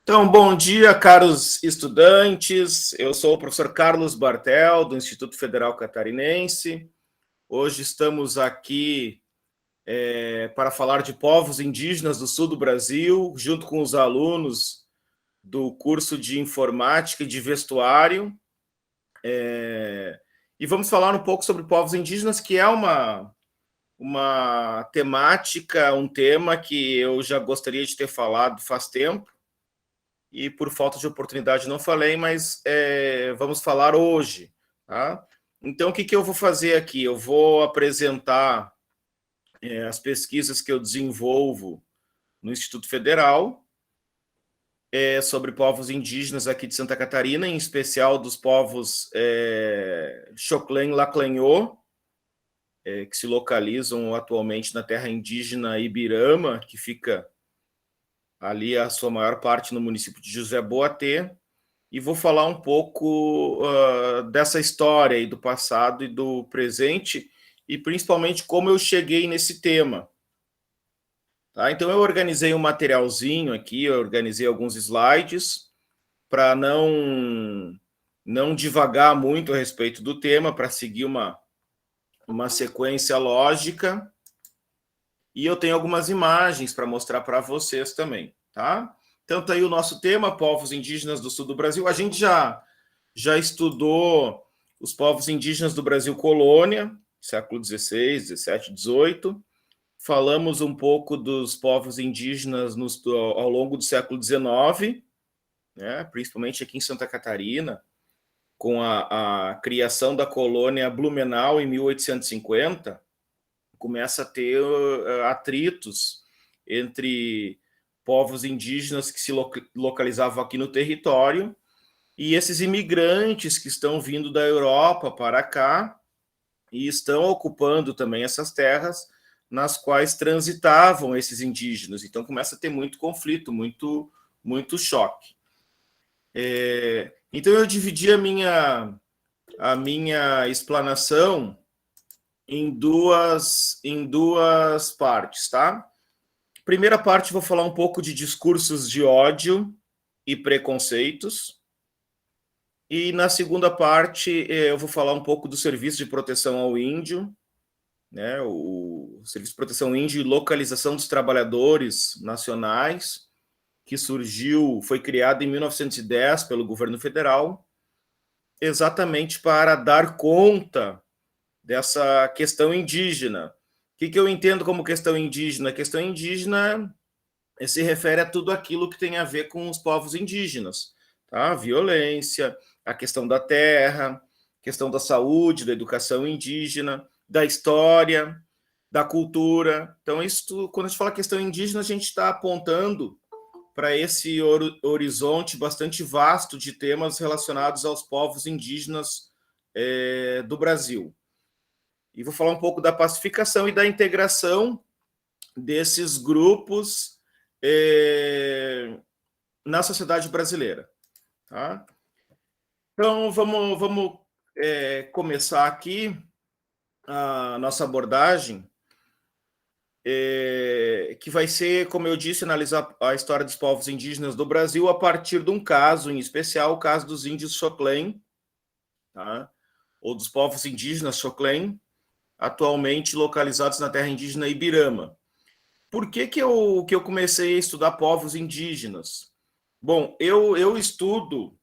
Então, bom dia, caros estudantes. Eu sou o professor Carlos Bartel, do Instituto Federal Catarinense. Hoje estamos aqui para falar de povos indígenas do sul do Brasil, junto com os alunos do curso de Informática e de Vestuário. E vamos falar um pouco sobre povos indígenas, que é uma temática, um tema que eu já gostaria de ter falado faz tempo, e por falta de oportunidade não falei, mas vamos falar hoje. Tá? Então, o que eu vou fazer aqui? Eu vou apresentar as pesquisas que eu desenvolvo no Instituto Federal sobre povos indígenas aqui de Santa Catarina, em especial dos povos Xoclen-Laclenhô, que se localizam atualmente na terra indígena Ibirama, que fica ali a sua maior parte no município de José Boatê, e vou falar um pouco dessa história aí do passado e do presente, e principalmente como eu cheguei nesse tema. Tá? Então eu organizei um materialzinho aqui, eu organizei alguns slides para não divagar muito a respeito do tema, para seguir uma sequência lógica, e eu tenho algumas imagens para mostrar para vocês também, tá? Então, tá aí o nosso tema, povos indígenas do sul do Brasil. A gente já estudou os povos indígenas do Brasil colônia, século XVI, XVII, XVIII. Falamos um pouco dos povos indígenas ao longo do século XIX, né, principalmente aqui em Santa Catarina, com a criação da colônia Blumenau em 1850, começa a ter atritos entre povos indígenas que se localizavam aqui no território e esses imigrantes que estão vindo da Europa para cá e estão ocupando também essas terras nas quais transitavam esses indígenas. Então começa a ter muito conflito, muito choque. Então eu dividi a minha explanação em duas partes, tá? Primeira parte, vou falar um pouco de discursos de ódio e preconceitos. E na segunda parte, eu vou falar um pouco do Serviço de Proteção ao Índio, né? O Serviço de Proteção Índio e Localização dos Trabalhadores Nacionais, que foi criado em 1910 pelo governo federal, exatamente para dar conta dessa questão indígena. O que eu entendo como questão indígena? A questão indígena se refere a tudo aquilo que tem a ver com os povos indígenas, tá? A violência, a questão da terra, questão da saúde, da educação indígena, da história, da cultura. Então, isso, quando a gente fala questão indígena, a gente está apontando para esse horizonte bastante vasto de temas relacionados aos povos indígenas do Brasil. E vou falar um pouco da pacificação e da integração desses grupos na sociedade brasileira. Tá? Então, vamos começar aqui a nossa abordagem, que vai ser, como eu disse, analisar a história dos povos indígenas do Brasil a partir de um caso, em especial o caso dos índios Xoclen, tá? Ou dos povos indígenas Xoclen, atualmente localizados na terra indígena Ibirama. Por que eu comecei a estudar povos indígenas? Bom, eu estudo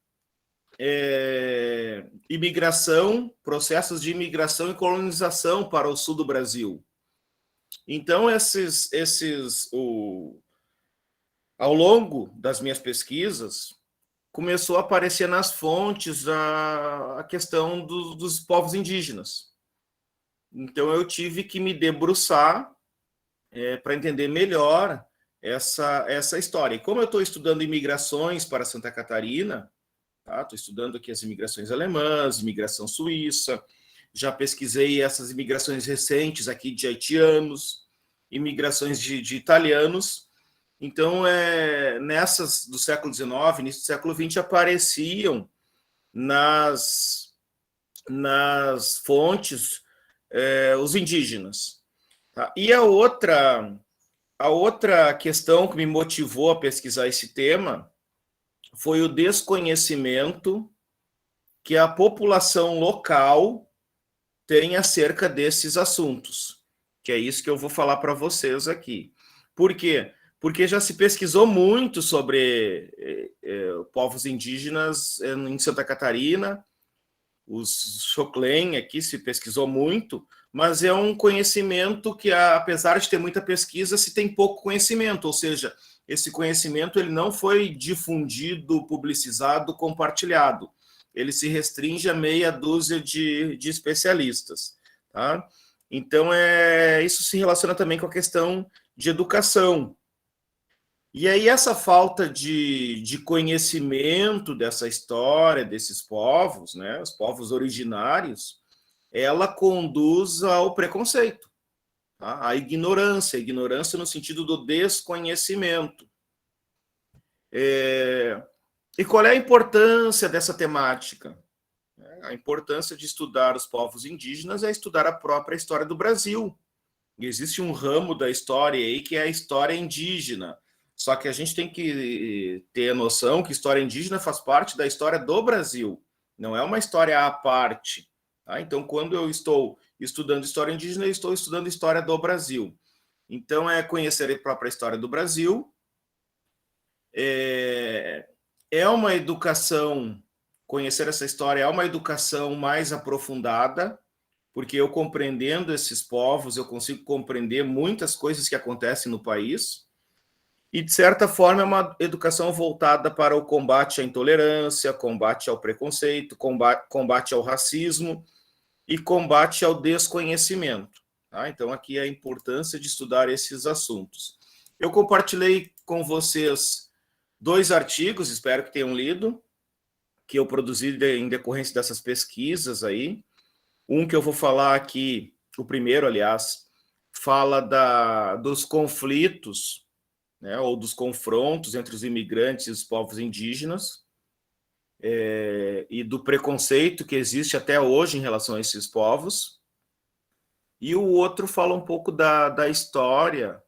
imigração, processos de imigração e colonização para o sul do Brasil. Então, ao longo das minhas pesquisas, começou a aparecer nas fontes a questão dos povos indígenas. Então, eu tive que me debruçar para entender melhor essa história. E como eu estou estudando imigrações para Santa Catarina, tá? Estou estudando aqui as imigrações alemãs, imigração suíça, já pesquisei essas imigrações recentes aqui de haitianos, imigrações de italianos. Então, nessas do século XIX, início do século XX, apareciam nas fontes os indígenas. Tá? E a outra questão que me motivou a pesquisar esse tema foi o desconhecimento que a população local tem acerca desses assuntos, que é isso que eu vou falar para vocês aqui. Por quê? Porque já se pesquisou muito sobre povos indígenas em Santa Catarina, os Xoclen aqui se pesquisou muito, mas é um conhecimento que, apesar de ter muita pesquisa, se tem pouco conhecimento, ou seja, esse conhecimento ele não foi difundido, publicizado, compartilhado. Ele se restringe a meia dúzia de especialistas. Tá? Então, isso se relaciona também com a questão de educação. E aí, essa falta de conhecimento dessa história, desses povos, né, os povos originários, ela conduz ao preconceito, tá? À ignorância no sentido do desconhecimento. E qual é a importância dessa temática? A importância de estudar os povos indígenas é estudar a própria história do Brasil. E existe um ramo da história aí que é a história indígena. Só que a gente tem que ter a noção que história indígena faz parte da história do Brasil, não é uma história à parte. Tá? Então, quando eu estou estudando história indígena, eu estou estudando história do Brasil. Então, é conhecer a própria história do Brasil, é uma educação, conhecer essa história é uma educação mais aprofundada, porque eu compreendendo esses povos, eu consigo compreender muitas coisas que acontecem no país, e, de certa forma, é uma educação voltada para o combate à intolerância, combate ao preconceito, combate ao racismo e combate ao desconhecimento. Tá? Então, aqui é a importância de estudar esses assuntos. Eu compartilhei com vocês 2 artigos, espero que tenham lido, que eu produzi em decorrência dessas pesquisas aí. Um que eu vou falar aqui, o primeiro, aliás, fala dos conflitos, né, ou dos confrontos entre os imigrantes e os povos indígenas, e do preconceito que existe até hoje em relação a esses povos. E o outro fala um pouco da história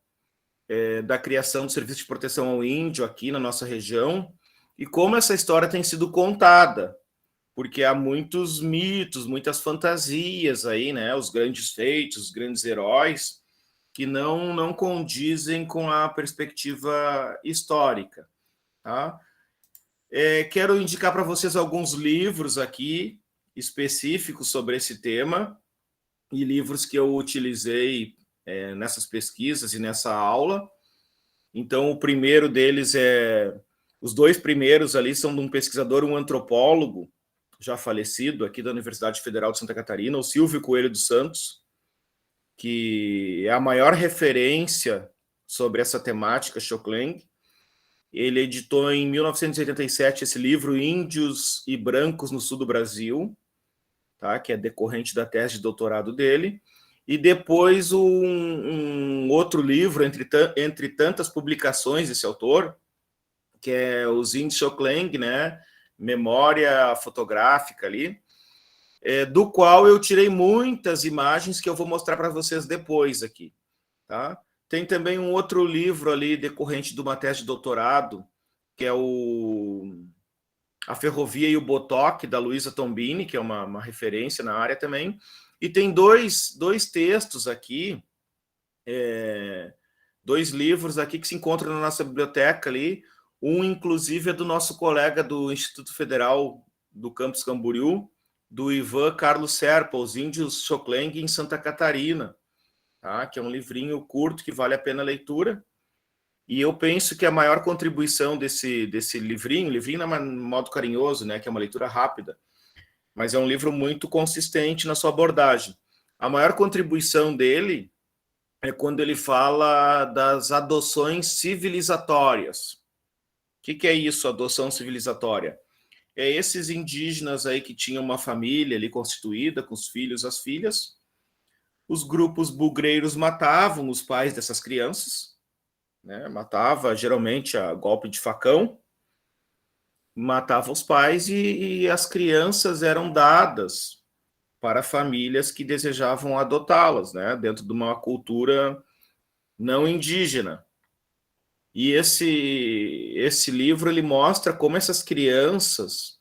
da criação do Serviço de Proteção ao Índio aqui na nossa região e como essa história tem sido contada, porque há muitos mitos, muitas fantasias aí, né? Os grandes feitos, os grandes heróis, que não condizem com a perspectiva histórica. Tá? Quero indicar para vocês alguns livros aqui específicos sobre esse tema e livros que eu utilizei nessas pesquisas e nessa aula. Então, o primeiro deles os 2 primeiros ali são de um pesquisador, um antropólogo, já falecido, aqui da Universidade Federal de Santa Catarina, o Silvio Coelho dos Santos, que é a maior referência sobre essa temática Xoclen. Ele editou em 1987 esse livro Índios e Brancos no Sul do Brasil, tá? Que é decorrente da tese de doutorado dele. E depois um outro livro, entre tantas publicações desse autor, que é os Índios Xoclen, né? Memória fotográfica ali, do qual eu tirei muitas imagens que eu vou mostrar para vocês depois aqui. Tá? Tem também um outro livro ali decorrente de uma tese de doutorado, que é A Ferrovia e o Botoque, da Luísa Tombini, que é uma referência na área também. E tem dois textos aqui, 2 livros aqui que se encontram na nossa biblioteca ali. Um, inclusive, é do nosso colega do Instituto Federal do Campus Camboriú, do Ivan Carlos Serpa, Os Índios Xoclen em Santa Catarina, tá? Que é um livrinho curto que vale a pena a leitura. E eu penso que a maior contribuição desse livrinho não é um modo carinhoso, né, que é uma leitura rápida, mas é um livro muito consistente na sua abordagem. A maior contribuição dele é quando ele fala das adoções civilizatórias. O que é isso, adoção civilizatória? É esses indígenas aí que tinham uma família ali constituída, com os filhos, as filhas. Os grupos bugreiros matavam os pais dessas crianças, né? Matava geralmente a golpe de facão, matava os pais e as crianças eram dadas para famílias que desejavam adotá-las, né? Dentro de uma cultura não indígena. E esse livro ele mostra como essas crianças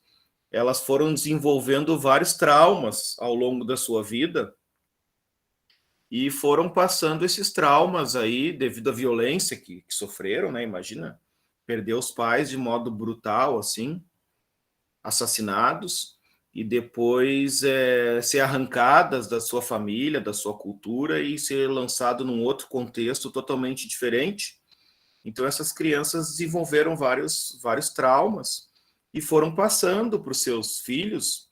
elas foram desenvolvendo vários traumas ao longo da sua vida e foram passando esses traumas aí devido à violência que sofreram, né? Imagina, perder os pais de modo brutal, assim, assassinados, e depois ser arrancadas da sua família, da sua cultura e ser lançado num outro contexto totalmente diferente. Então essas crianças desenvolveram vários traumas e foram passando para os seus filhos,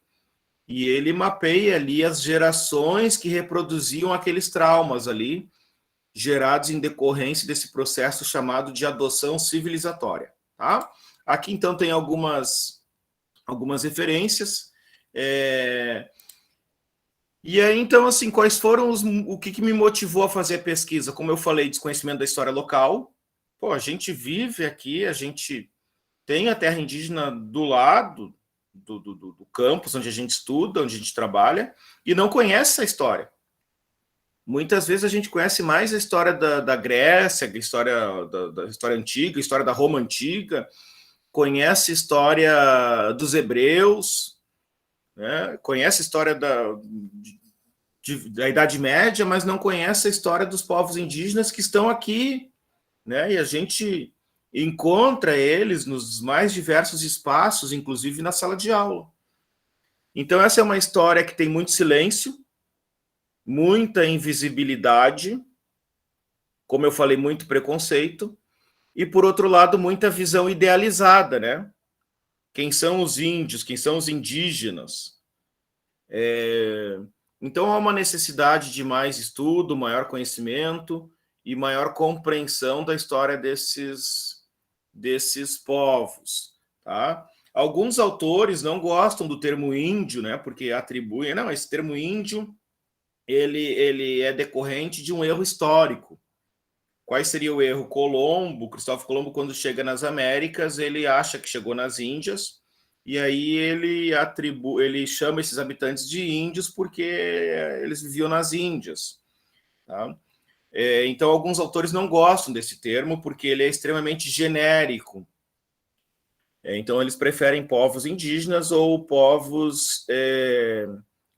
e ele mapeia ali as gerações que reproduziam aqueles traumas ali, gerados em decorrência desse processo chamado de adoção civilizatória. Tá? Aqui, então, tem algumas referências. E aí, então, assim, quais foram o que me motivou a fazer a pesquisa? Como eu falei, desconhecimento da história local. Pô, a gente vive aqui, a gente tem a terra indígena do lado do campus onde a gente estuda, onde a gente trabalha, e não conhece essa história. Muitas vezes a gente conhece mais a história da Grécia, a história da história antiga, a história da Roma antiga, conhece a história dos hebreus, né? Conhece a história da Idade Média, mas não conhece a história dos povos indígenas que estão aqui, né? E a gente encontra eles nos mais diversos espaços, inclusive na sala de aula. Então, essa é uma história que tem muito silêncio, muita invisibilidade, como eu falei, muito preconceito, e, por outro lado, muita visão idealizada, né? Quem são os índios, quem são os indígenas. Então, há uma necessidade de mais estudo, maior conhecimento e maior compreensão da história desses povos, tá? Alguns autores não gostam do termo índio, né? Porque atribuem, não, esse termo índio ele é decorrente de um erro histórico. Qual seria o erro? Cristóvão Colombo, quando chega nas Américas, ele acha que chegou nas Índias, e aí ele chama esses habitantes de índios porque eles viviam nas Índias. Tá? Então, alguns autores não gostam desse termo porque ele é extremamente genérico. Então, eles preferem povos indígenas ou povos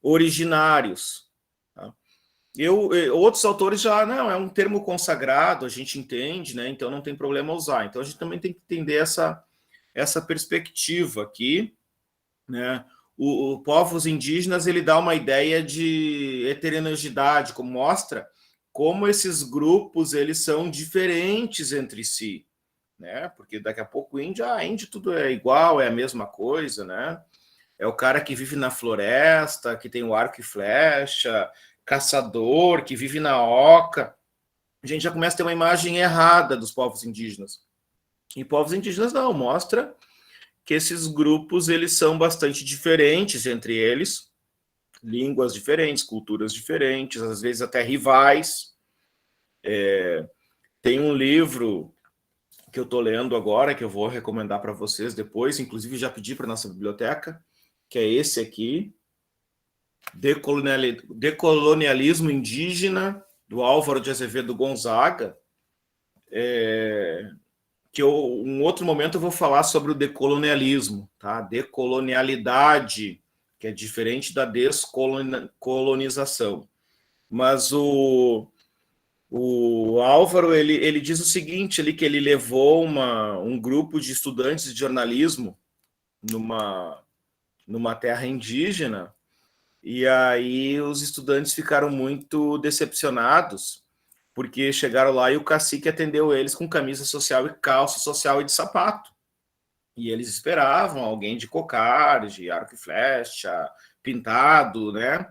originários. Tá? Outros autores já, não, é um termo consagrado, a gente entende, né? Então não tem problema usar. Então a gente também tem que entender essa perspectiva aqui, né? O povos indígenas, ele dá uma ideia de heterogeneidade, como mostra como esses grupos eles são diferentes entre si, né? Porque daqui a pouco índio tudo é igual, é a mesma coisa, né? É o cara que vive na floresta, que tem o arco e flecha, caçador, que vive na oca. A gente já começa a ter uma imagem errada dos povos indígenas. E povos indígenas não, mostra que esses grupos eles são bastante diferentes entre eles, línguas diferentes, culturas diferentes, às vezes até rivais. Tem um livro que eu estou lendo agora, que eu vou recomendar para vocês depois, inclusive já pedi para a nossa biblioteca, que é esse aqui, Decolonialismo Indígena, do Álvaro de Azevedo Gonzaga, que um outro momento eu vou falar sobre o decolonialismo, tá? Decolonialidade, que é diferente da descolonização. Mas o Álvaro, ele diz o seguinte, ali, que ele levou um grupo de estudantes de jornalismo numa terra indígena, e aí os estudantes ficaram muito decepcionados, porque chegaram lá e o cacique atendeu eles com camisa social e calça social e de sapato. E eles esperavam alguém de cocar, de arco e flecha, pintado, né?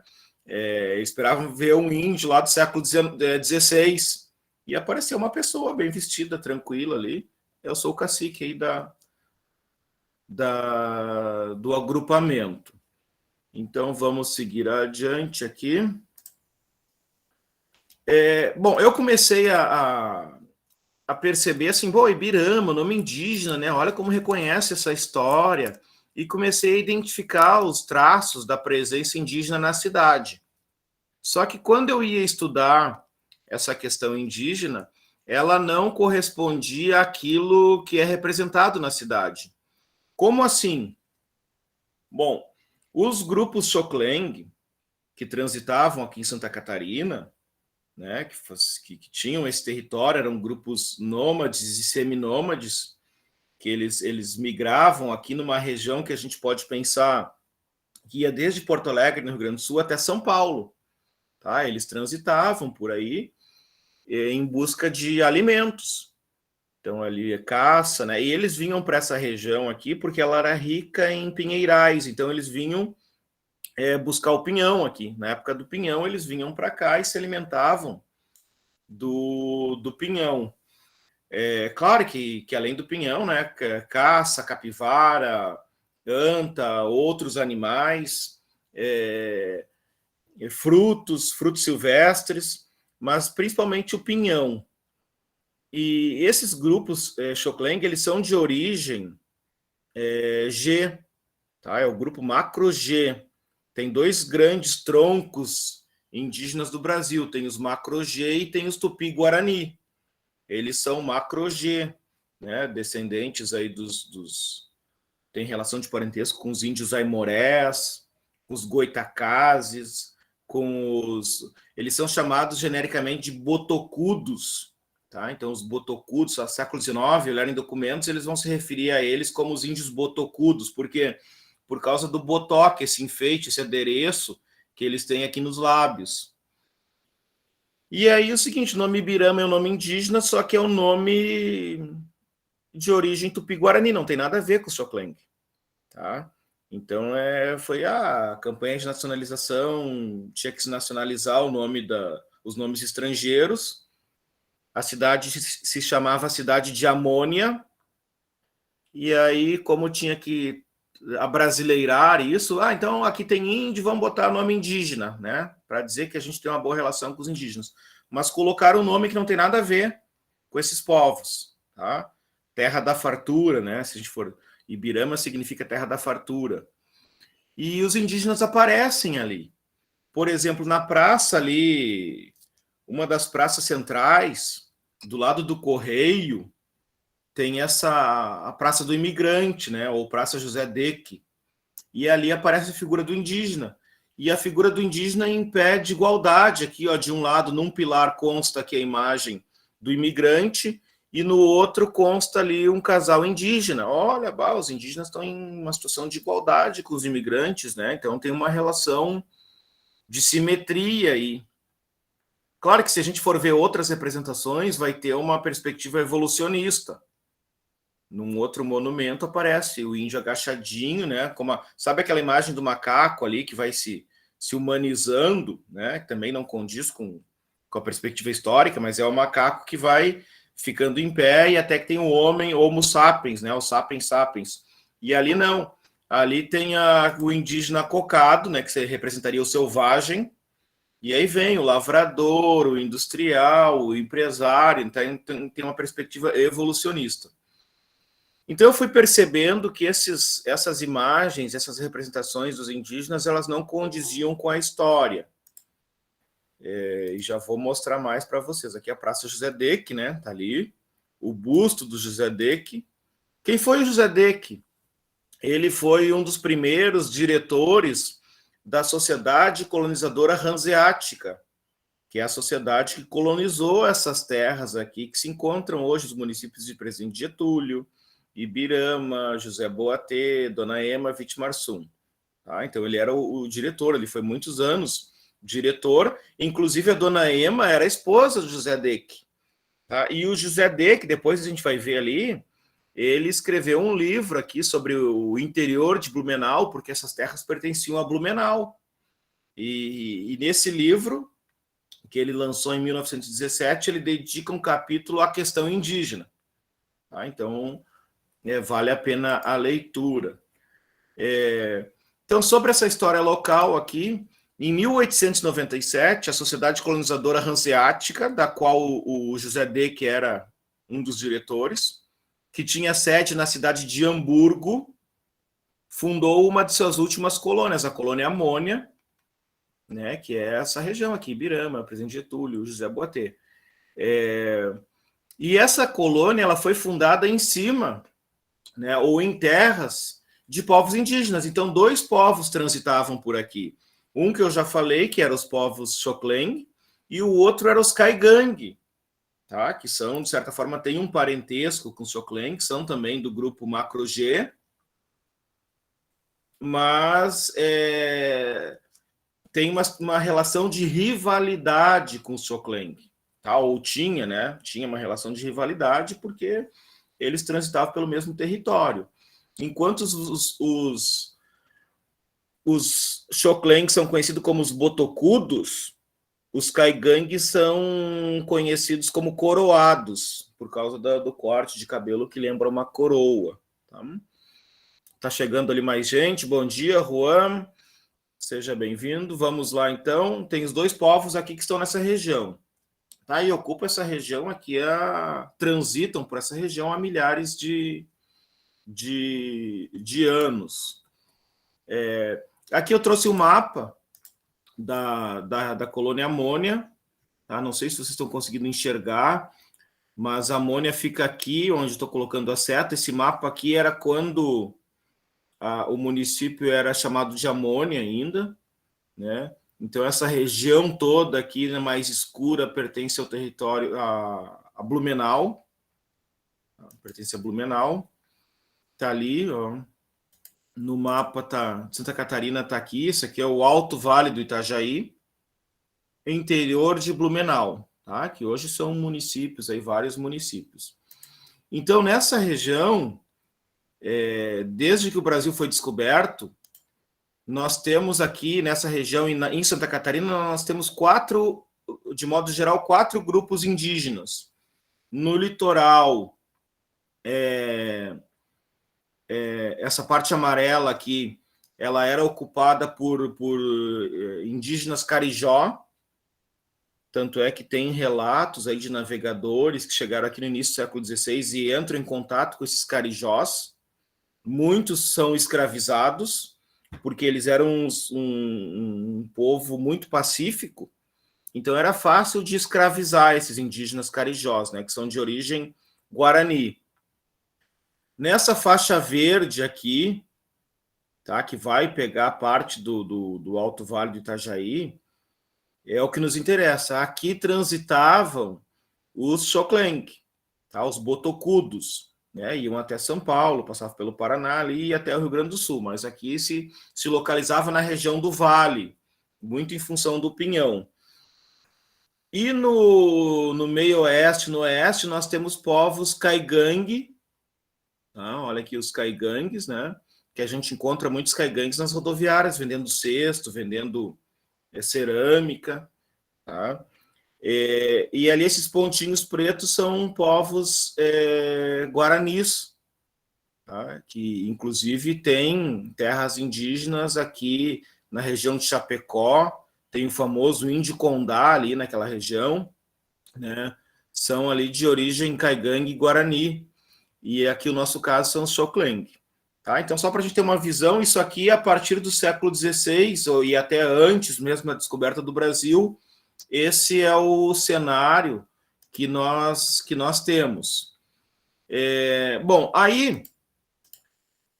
Esperavam ver um índio lá do século XVI. E apareceu uma pessoa bem vestida, tranquila ali. Eu sou o cacique aí do agrupamento. Então, vamos seguir adiante aqui. Bom, eu comecei a perceber assim, Ibirama, nome indígena, né? Olha como reconhece essa história. E comecei a identificar os traços da presença indígena na cidade. Só que quando eu ia estudar essa questão indígena, ela não correspondia àquilo que é representado na cidade. Como assim? Bom, os grupos Xocleng, que transitavam aqui em Santa Catarina, né, que tinham esse território, eram grupos nômades e seminômades, que eles migravam aqui numa região que a gente pode pensar que ia desde Porto Alegre, no Rio Grande do Sul, até São Paulo. Tá? Eles transitavam por aí em busca de alimentos. Então, ali é caça, né? E eles vinham para essa região aqui porque ela era rica em pinheirais. Então, eles vinham buscar o pinhão aqui. Na época do pinhão, eles vinham para cá e se alimentavam do pinhão. Claro que além do pinhão, né? Caça, capivara, anta, outros animais, frutos silvestres, mas principalmente o pinhão. E esses grupos Xocleng, eles são de origem G, tá? É o grupo Macro G. Tem dois grandes troncos indígenas do Brasil, tem os Macro G e tem os Tupi-Guarani. Eles são Macro G, né? Descendentes aí tem relação de parentesco com os índios aimorés, com os goitacazes, eles são chamados genericamente de botocudos. Tá? Então, os botocudos, no século XIX, olharem documentos, eles vão se referir a eles como os índios botocudos, porque por causa do botoque, esse enfeite, esse adereço que eles têm aqui nos lábios. E aí é o seguinte, o nome Ibirama é um nome indígena, só que é um nome de origem tupi-guarani, não tem nada a ver com o Xocleng. Tá? Então, foi a campanha de nacionalização, tinha que se nacionalizar os nomes estrangeiros. A cidade se chamava Cidade de Amônia, e aí, como tinha que abrasileirar isso, então aqui tem índio, vamos botar o nome indígena, né? Para dizer que a gente tem uma boa relação com os indígenas. Mas colocaram um nome que não tem nada a ver com esses povos, tá? Terra da fartura, né? Se a gente for... Ibirama significa terra da fartura. E os indígenas aparecem ali. Por exemplo, na praça ali, uma das praças centrais, do lado do Correio, tem a Praça do Imigrante, né? Ou Praça José Deck. E ali aparece a figura do indígena. E a figura do indígena em pé de igualdade. Aqui, ó, de um lado, num pilar consta aqui a imagem do imigrante, e no outro consta ali um casal indígena. Olha, os indígenas estão em uma situação de igualdade com os imigrantes, né? Então tem uma relação de simetria aí. Claro que se a gente for ver outras representações, vai ter uma perspectiva evolucionista. Num outro monumento aparece o índio agachadinho, né? Sabe aquela imagem do macaco ali que vai se humanizando, né? Que também não condiz com a perspectiva histórica, mas é o macaco que vai ficando em pé e até que tem o homem Homo sapiens, né? O sapiens sapiens. E ali não. Ali tem o indígena cocado, né? Que representaria o selvagem. E aí vem o lavrador, o industrial, o empresário. Então tem uma perspectiva evolucionista. Então eu fui percebendo que essas imagens, essas representações dos indígenas, elas não condiziam com a história. E já vou mostrar mais para vocês. Aqui é a Praça José Deck, né? Tá ali o busto do José Deck. Quem foi o José Deck? Ele foi um dos primeiros diretores da Sociedade Colonizadora Hanseática, que é a sociedade que colonizou essas terras aqui, que se encontram hoje nos municípios de Presidente Getúlio, Ibirama, José Boatê, Dona Ema Vitimarsum. Tá? Então ele era o diretor, ele foi muitos anos diretor, inclusive a Dona Ema era a esposa do José Deck. Tá? E o José Deck, depois a gente vai ver ali, ele escreveu um livro aqui sobre o interior de Blumenau, porque essas terras pertenciam a Blumenau. E nesse livro, que ele lançou em 1917, ele dedica um capítulo à questão indígena. Tá? Então, vale a pena a leitura. Então, sobre essa história local aqui, em 1897, a Sociedade Colonizadora Hanseática, da qual o José Deck era um dos diretores, que tinha sede na cidade de Hamburgo, fundou uma de suas últimas colônias, a colônia Amônia, né, que é essa região aqui, Ibirama, Presidente Getúlio, José Boatê. E essa colônia ela foi fundada em cima, né, ou em terras de povos indígenas. Então, 2 povos transitavam por aqui. Um que eu já falei, que eram os povos Xocleng, e o outro era os Caigangue, tá? Que são, de certa forma, têm um parentesco com os Xocleng, que são também do grupo Macro-G, mas tem uma relação de rivalidade com os Xocleng, tá? Ou tinha, né? Tinha uma relação de rivalidade porque eles transitavam pelo mesmo território. Enquanto os Xocleng são conhecidos como os botocudos, os Caigangue são conhecidos como coroados, por causa do corte de cabelo que lembra uma coroa. Tá chegando ali mais gente. Bom dia, Juan. Seja bem-vindo. Vamos lá, então. Tem os 2 povos aqui que estão nessa região. Tá? E ocupam essa região aqui, transitam por essa região há milhares de anos. Aqui eu trouxe um mapa da colônia Amônia, tá? Não sei se vocês estão conseguindo enxergar, mas a Amônia fica aqui, onde estou colocando a seta. Esse mapa aqui era quando o município era chamado de Amônia ainda, né? Então, essa região toda aqui, né, mais escura, pertence ao território, a Blumenau, pertence a Blumenau, tá ali, ó. No mapa tá Santa Catarina, tá aqui. Isso aqui é o Alto Vale do Itajaí, interior de Blumenau, tá? Que hoje são municípios, aí vários municípios. Então, nessa região, desde que o Brasil foi descoberto, nós temos aqui nessa região, em Santa Catarina, nós temos 4, de modo geral, 4 grupos indígenas. No litoral, essa parte amarela aqui, ela era ocupada por indígenas carijó, tanto é que tem relatos aí de navegadores que chegaram aqui no início do século XVI e entram em contato com esses carijós. Muitos são escravizados, porque eles eram um povo muito pacífico, então era fácil de escravizar esses indígenas carijós, né, que são de origem guarani. Nessa faixa verde aqui, tá, que vai pegar parte do Alto Vale do Itajaí, é o que nos interessa. Aqui transitavam os Xocleng, tá, os botocudos, né, iam até São Paulo, passavam pelo Paraná ali e até o Rio Grande do Sul, mas aqui se localizava na região do Vale, muito em função do Pinhão. E no meio oeste, no oeste, nós temos povos Caigangue, tá? Olha aqui os Caigangues, né, que a gente encontra muitos Caigangues nas rodoviárias, vendendo cesto, vendendo cerâmica, tá? E ali esses pontinhos pretos são povos guaranis, tá? Que inclusive tem terras indígenas aqui na região de Chapecó, tem o famoso Índio Condá ali naquela região, né? São ali de origem Caigangue e Guarani, e aqui o nosso caso são os Xocleng. Tá? Então, só para a gente ter uma visão, isso aqui a partir do século XVI, e até antes mesmo da descoberta do Brasil, esse é o cenário que nós temos. Bom, aí,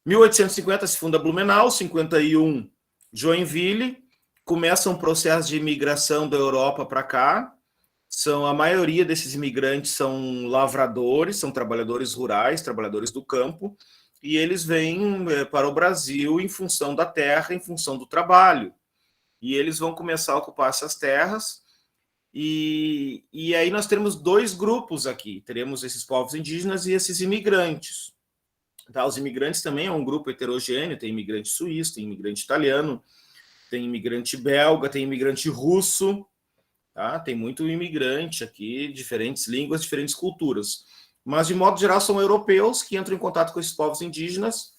1850 se funda Blumenau, 51 Joinville, começa um processo de imigração da Europa para cá. A maioria desses imigrantes são lavradores, são trabalhadores rurais, trabalhadores do campo, e eles vêm para o Brasil em função da terra, em função do trabalho. E eles vão começar a ocupar essas terras, e aí nós teremos 2 grupos aqui. Teremos esses povos indígenas e esses imigrantes. Tá? Os imigrantes também é um grupo heterogêneo, tem imigrante suíço, tem imigrante italiano, tem imigrante belga, tem imigrante russo, tá? Tem muito imigrante aqui, diferentes línguas, diferentes culturas. Mas, de modo geral, são europeus que entram em contato com esses povos indígenas.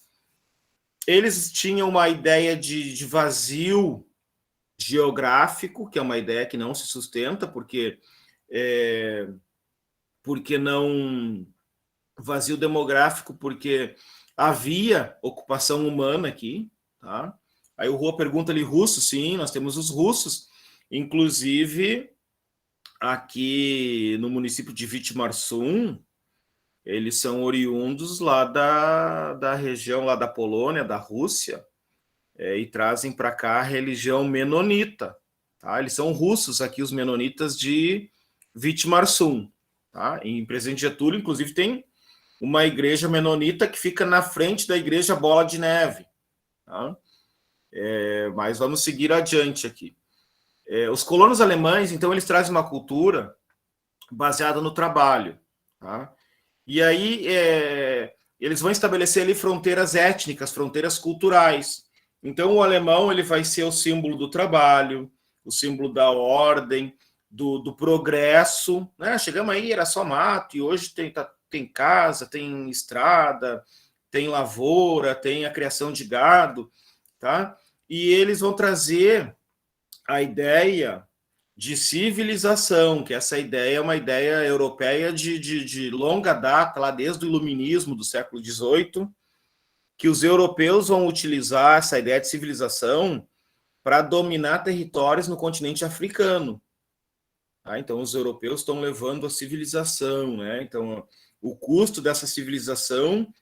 Eles tinham uma ideia de vazio geográfico, que é uma ideia que não se sustenta, porque não vazio demográfico, porque havia ocupação humana aqui, tá? Aí o Rua pergunta ali, russos? Sim, nós temos os russos, inclusive aqui no município de Vitimarsum, eles são oriundos lá da região lá da Polônia, da Rússia, e trazem para cá a religião menonita. Tá? Eles são russos aqui, os menonitas de Vitimarsum. Tá? Em Presidente Getúlio, inclusive, tem uma igreja menonita que fica na frente da igreja Bola de Neve. Tá? Mas vamos seguir adiante aqui. Os colonos alemães, então, eles trazem uma cultura baseada no trabalho. Tá? E aí eles vão estabelecer ali fronteiras étnicas, fronteiras culturais. Então, o alemão ele vai ser o símbolo do trabalho, o símbolo da ordem, do progresso. Né? Chegamos aí, era só mato, e hoje tem casa, tem estrada, tem lavoura, tem a criação de gado. Tá? E eles vão trazer a ideia de civilização, que essa ideia é uma ideia europeia de longa data, lá desde o iluminismo do século XVIII, que os europeus vão utilizar essa ideia de civilização para dominar territórios no continente africano. Tá? Então, os europeus estão levando a civilização. Né? Então, o custo dessa civilização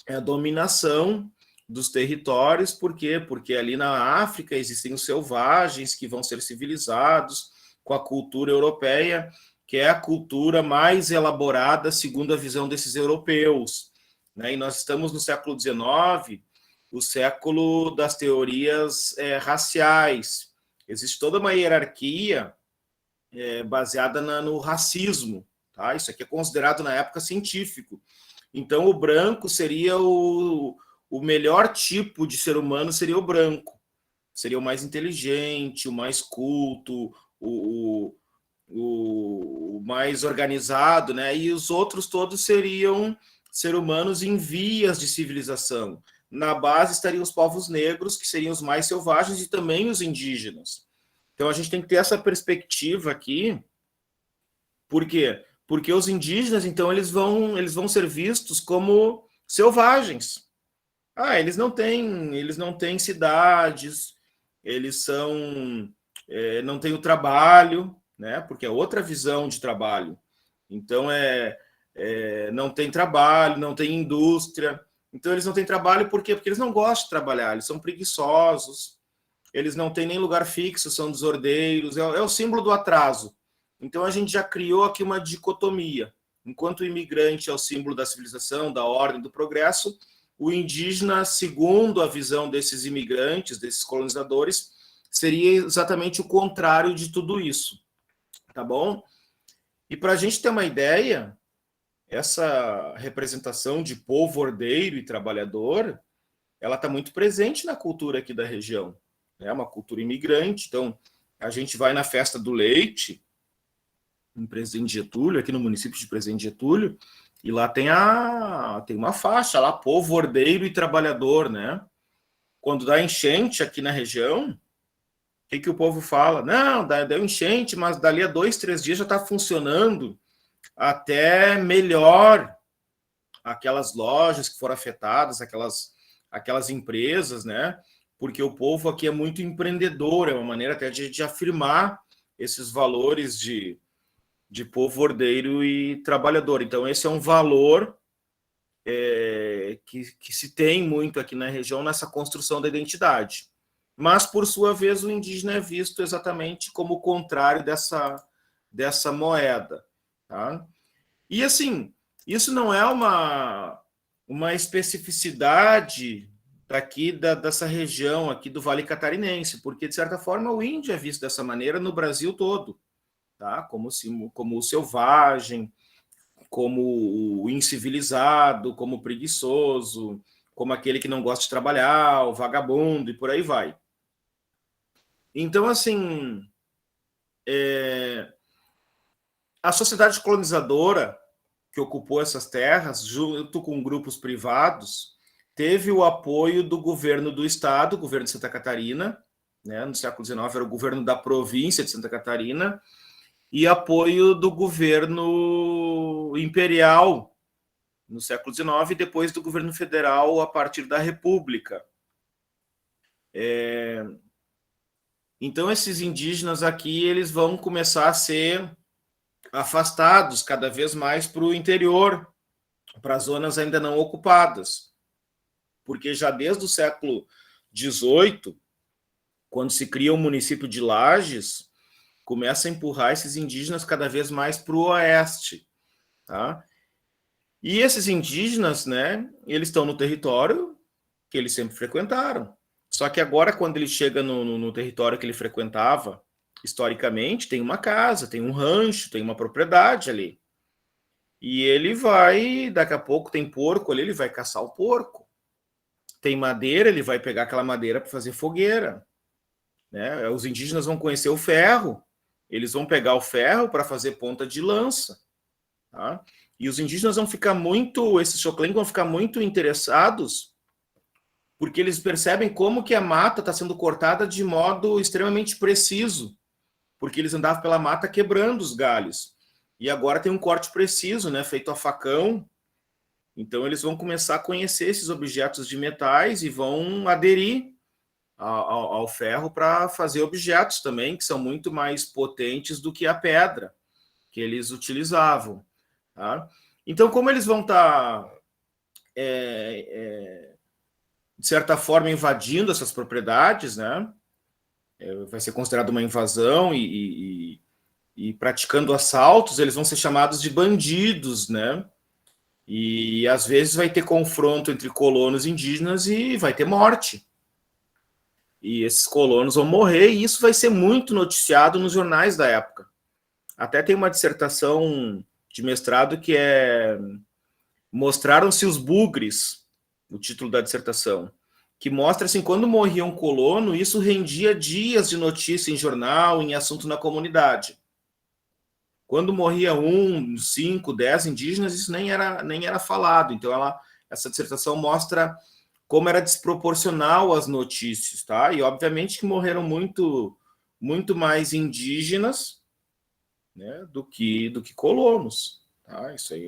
é a dominação dos territórios. Por quê? Porque ali na África existem os selvagens que vão ser civilizados com a cultura europeia, que é a cultura mais elaborada segundo a visão desses europeus. Né? E nós estamos no século XIX, o século das teorias raciais. Existe toda uma hierarquia baseada no racismo. Tá? Isso aqui é considerado na época científico. Então, o branco seria o melhor tipo de ser humano, seria o branco. Seria o mais inteligente, o mais culto, o mais organizado, né? E os outros todos seriam ser humanos em vias de civilização. Na base estariam os povos negros, que seriam os mais selvagens, e também os indígenas. Então, a gente tem que ter essa perspectiva aqui. Por quê? Porque os indígenas, então, eles vão ser vistos como selvagens. Eles não têm cidades, eles não têm o trabalho, né? Porque é outra visão de trabalho. Então, não tem trabalho, não tem indústria. Então, eles não têm trabalho por quê? Porque eles não gostam de trabalhar, eles são preguiçosos, eles não têm nem lugar fixo, são desordeiros, é o símbolo do atraso. Então, a gente já criou aqui uma dicotomia. Enquanto o imigrante é o símbolo da civilização, da ordem, do progresso, o indígena, segundo a visão desses imigrantes, desses colonizadores, seria exatamente o contrário de tudo isso. Tá bom? E para a gente ter uma ideia, essa representação de povo ordeiro e trabalhador, ela está muito presente na cultura aqui da região. É uma cultura imigrante. Então, a gente vai na festa do leite, em Presidente Getúlio, aqui no município de Presidente Getúlio, e lá tem uma faixa lá, povo ordeiro e trabalhador, né? Quando dá enchente aqui na região, o que o povo fala? Não, deu enchente, mas dali a 2, 3 dias já está funcionando até melhor aquelas lojas que foram afetadas, aquelas empresas, né? Porque o povo aqui é muito empreendedor, é uma maneira até de afirmar esses valores de povo ordeiro e trabalhador. Então, esse é um valor que se tem muito aqui na região nessa construção da identidade. Mas, por sua vez, o indígena é visto exatamente como o contrário dessa moeda. Tá? E, assim, isso não é uma especificidade daqui dessa região aqui do Vale Catarinense, porque, de certa forma, o índio é visto dessa maneira no Brasil todo. Tá? Como o selvagem, como o incivilizado, como o preguiçoso, como aquele que não gosta de trabalhar, o vagabundo, e por aí vai. Então, assim, a sociedade colonizadora que ocupou essas terras, junto com grupos privados, teve o apoio do governo do estado, o governo de Santa Catarina, né? No século XIX era o governo da província de Santa Catarina, e apoio do governo imperial no século XIX e depois do governo federal a partir da República. Então, esses indígenas aqui eles vão começar a ser afastados cada vez mais para o interior, para zonas ainda não ocupadas, porque já desde o século XVIII, quando se cria o município de Lages, começa a empurrar esses indígenas cada vez mais para o oeste, tá? E esses indígenas, né, eles estão no território que eles sempre frequentaram. Só que agora, quando ele chega no território que ele frequentava, historicamente, tem uma casa, tem um rancho, tem uma propriedade ali. E ele vai, daqui a pouco tem porco ali, ele vai caçar o porco. Tem madeira, ele vai pegar aquela madeira para fazer fogueira. Né? Os indígenas vão conhecer o ferro, eles vão pegar o ferro para fazer ponta de lança. Tá? E os indígenas vão ficar muito, esses Xoklen vão ficar muito interessados, porque eles percebem como que a mata está sendo cortada de modo extremamente preciso, porque eles andavam pela mata quebrando os galhos. E agora tem um corte preciso, né, feito a facão. Então eles vão começar a conhecer esses objetos de metais e vão aderir ao ferro para fazer objetos também, que são muito mais potentes do que a pedra que eles utilizavam. Tá? Então, como eles vão estar, de certa forma, invadindo essas propriedades, né? Vai ser considerado uma invasão e praticando assaltos, eles vão ser chamados de bandidos, né? E às vezes vai ter confronto entre colonos indígenas e vai ter morte. E esses colonos vão morrer, e isso vai ser muito noticiado nos jornais da época. Até tem uma dissertação de mestrado que é Mostraram-se os bugres, o título da dissertação, que mostra assim, quando morria um colono, isso rendia dias de notícia em jornal, em assunto na comunidade. Quando morria 1, 5, 10 indígenas, isso nem era falado. Então, essa dissertação mostra como era desproporcional as notícias, tá? E, obviamente, que morreram muito mais indígenas, né, do que colonos, tá? Isso aí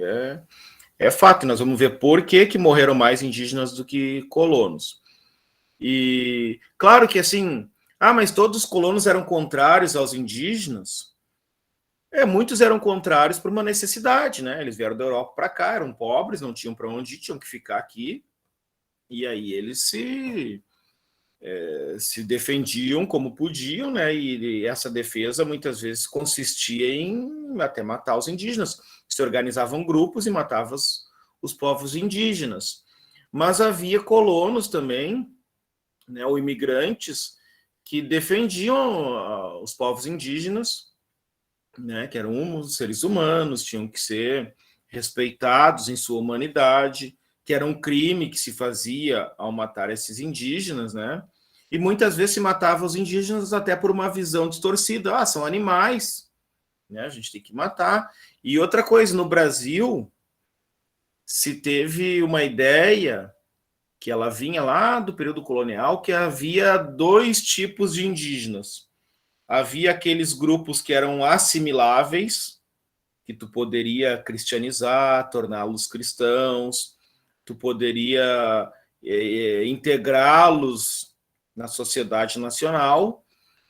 é fato. Nós vamos ver por que morreram mais indígenas do que colonos. E, claro que, assim, mas todos os colonos eram contrários aos indígenas. Muitos eram contrários por uma necessidade, né? Eles vieram da Europa para cá, eram pobres, não tinham para onde ir, tinham que ficar aqui. E aí eles se defendiam como podiam, né? E essa defesa muitas vezes consistia em até matar os indígenas. Se organizavam grupos e matavam os povos indígenas. Mas havia colonos também, né, ou imigrantes, que defendiam os povos indígenas, né, que eram seres humanos, tinham que ser respeitados em sua humanidade, que era um crime que se fazia ao matar esses indígenas, né? E muitas vezes se matava os indígenas até por uma visão distorcida. São animais, né? A gente tem que matar. E outra coisa, no Brasil se teve uma ideia que ela vinha lá do período colonial, que havia 2 tipos de indígenas. Havia aqueles grupos que eram assimiláveis, que tu poderia cristianizar, torná-los cristãos, tu poderia integrá-los na sociedade nacional,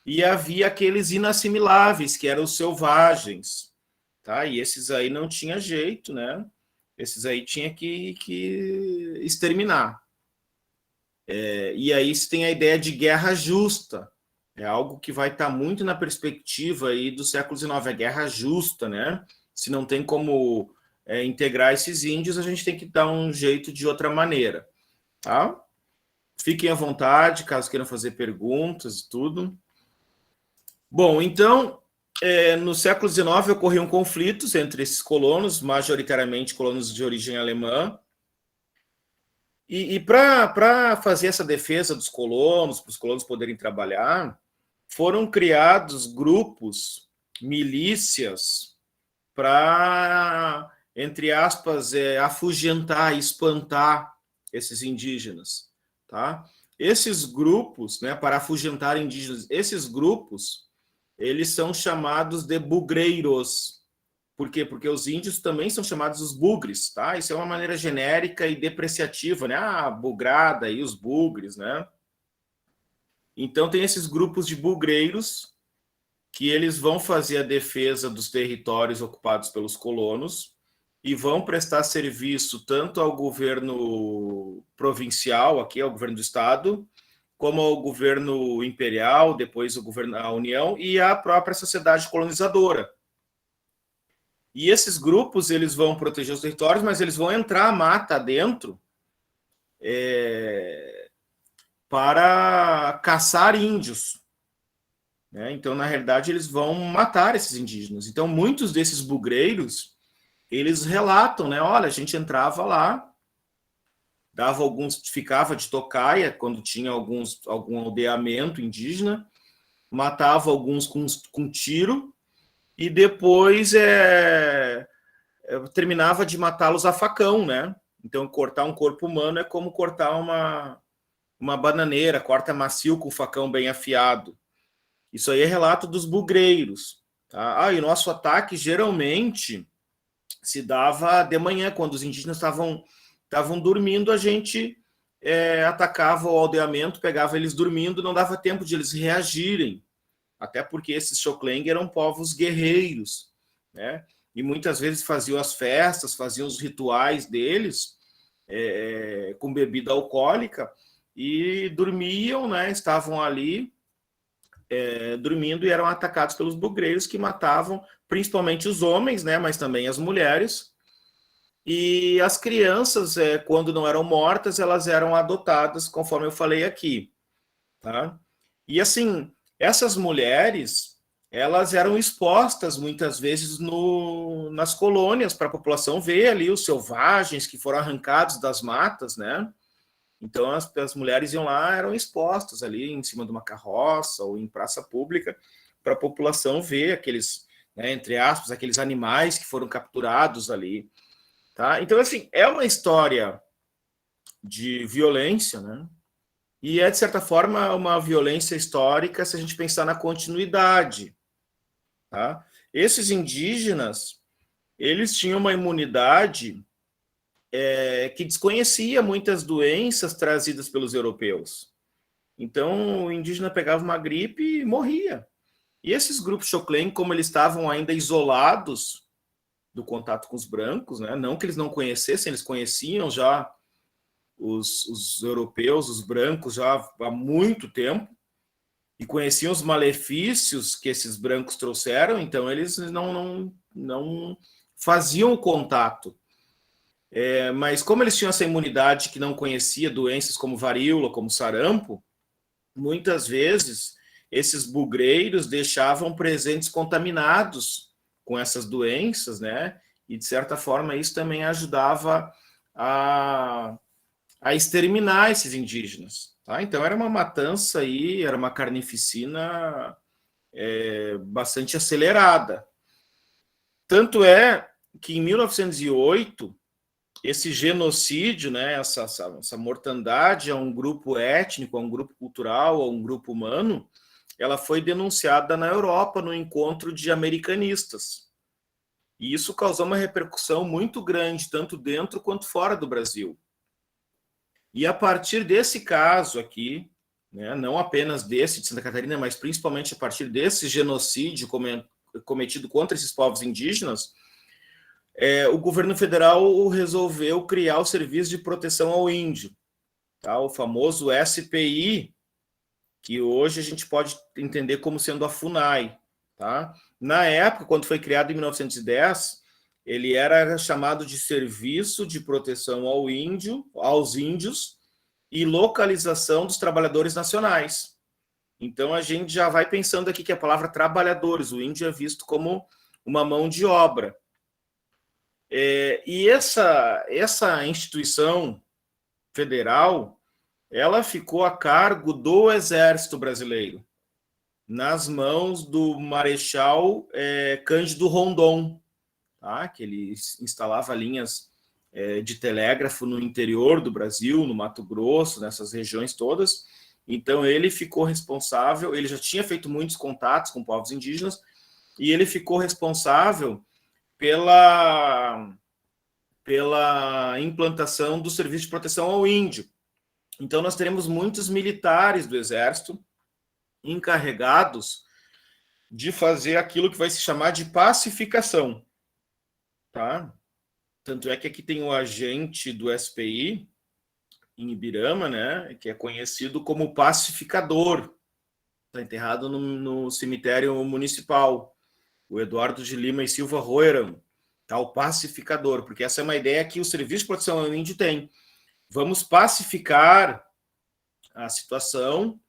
e havia aqueles inassimiláveis, que eram os selvagens, tá? E esses aí não tinha jeito, né? Esses aí tinha que exterminar. E aí se tem a ideia de guerra justa, é algo que vai estar muito na perspectiva aí do século XIX, a guerra justa, né? Se não tem como integrar esses índios, a gente tem que dar um jeito de outra maneira, tá? Fiquem à vontade, caso queiram fazer perguntas e tudo. Bom, então, no século XIX ocorriam conflitos entre esses colonos, majoritariamente colonos de origem alemã, e para fazer essa defesa dos colonos, para os colonos poderem trabalhar, foram criados grupos, milícias, para, entre aspas, afugentar, espantar esses indígenas. Tá? Esses grupos, né, para afugentar indígenas, esses grupos, eles são chamados de bugreiros. Por quê? Porque os índios também são chamados os bugres, tá? Isso é uma maneira genérica e depreciativa, né? Bugrada aí, os bugres, né? Então tem esses grupos de bugreiros que eles vão fazer a defesa dos territórios ocupados pelos colonos e vão prestar serviço tanto ao governo provincial, aqui ao governo do estado, como ao governo imperial, depois o governo da União e à própria sociedade colonizadora. E esses grupos eles vão proteger os territórios, mas eles vão entrar a mata dentro para caçar índios. Né? Então, na realidade, eles vão matar esses indígenas. Então, muitos desses bugreiros, eles relatam, né? Olha, a gente entrava lá, dava alguns, ficava de tocaia quando tinha algum aldeamento indígena, matava alguns com tiro e depois terminava de matá-los a facão, né? Então, cortar um corpo humano é como cortar uma bananeira, corta macio com o facão bem afiado. Isso aí é relato dos bugreiros. Tá? E o nosso ataque geralmente se dava de manhã, quando os indígenas estavam dormindo, a gente atacava o aldeamento, pegava eles dormindo, não dava tempo de eles reagirem, até porque esses Xokleng eram povos guerreiros, né? E muitas vezes faziam as festas, faziam os rituais deles com bebida alcoólica e dormiam, né? Estavam ali dormindo e eram atacados pelos bugreiros que matavam principalmente os homens, né? Mas também as mulheres. E as crianças, quando não eram mortas, elas eram adotadas, conforme eu falei aqui, tá? E assim, essas mulheres, elas eram expostas muitas vezes nas colônias para a população ver ali os selvagens que foram arrancados das matas, né? Então as mulheres iam lá, eram expostas ali em cima de uma carroça ou em praça pública para a população ver aqueles, né, entre aspas, aqueles animais que foram capturados ali, tá? Então assim, é uma história de violência, né? E é, de certa forma, uma violência histórica se a gente pensar na continuidade. Tá? Esses indígenas, eles tinham uma imunidade que desconhecia muitas doenças trazidas pelos europeus. Então, o indígena pegava uma gripe e morria. E esses grupos Xokleng, como eles estavam ainda isolados do contato com os brancos, né? Não que eles não conhecessem, eles conheciam já os europeus, os brancos, já há muito tempo, e conheciam os malefícios que esses brancos trouxeram, então eles não faziam o contato. Mas como eles tinham essa imunidade que não conhecia doenças como varíola, como sarampo, muitas vezes esses bugreiros deixavam presentes contaminados com essas doenças, né? E de certa forma isso também ajudava a exterminar esses indígenas. Tá? Então era uma matança aí, era uma carnificina bastante acelerada. Tanto é que em 1908 esse genocídio, né, essa mortandade a um grupo étnico, a um grupo cultural, a um grupo humano, ela foi denunciada na Europa no encontro de americanistas. E isso causou uma repercussão muito grande, tanto dentro quanto fora do Brasil. E a partir desse caso aqui, né, não apenas desse de Santa Catarina, mas principalmente a partir desse genocídio cometido contra esses povos indígenas, o governo federal resolveu criar o Serviço de Proteção ao Índio, tá? O famoso SPI, que hoje a gente pode entender como sendo a FUNAI. Tá? Na época, quando foi criado em 1910, ele era chamado de Serviço de Proteção aos Índios e Localização dos Trabalhadores Nacionais. Então, a gente já vai pensando aqui que a palavra trabalhadores, o índio é visto como uma mão de obra. E essa instituição federal, ela ficou a cargo do Exército Brasileiro, nas mãos do Marechal Cândido Rondon, tá? Que ele instalava linhas de telégrafo no interior do Brasil, no Mato Grosso, nessas regiões todas. Então ele ficou responsável, ele já tinha feito muitos contatos com povos indígenas, e ele ficou responsável pela implantação do Serviço de Proteção ao Índio. Então nós teremos muitos militares do Exército encarregados de fazer aquilo que vai se chamar de pacificação, tá? Tanto é que aqui tem o agente do SPI em Ibirama, né, que é conhecido como pacificador, está enterrado no cemitério municipal, o Eduardo de Lima e Silva Roeram, tá, o pacificador, porque essa é uma ideia que o Serviço de Proteção ao Índio tem. Vamos pacificar a situação,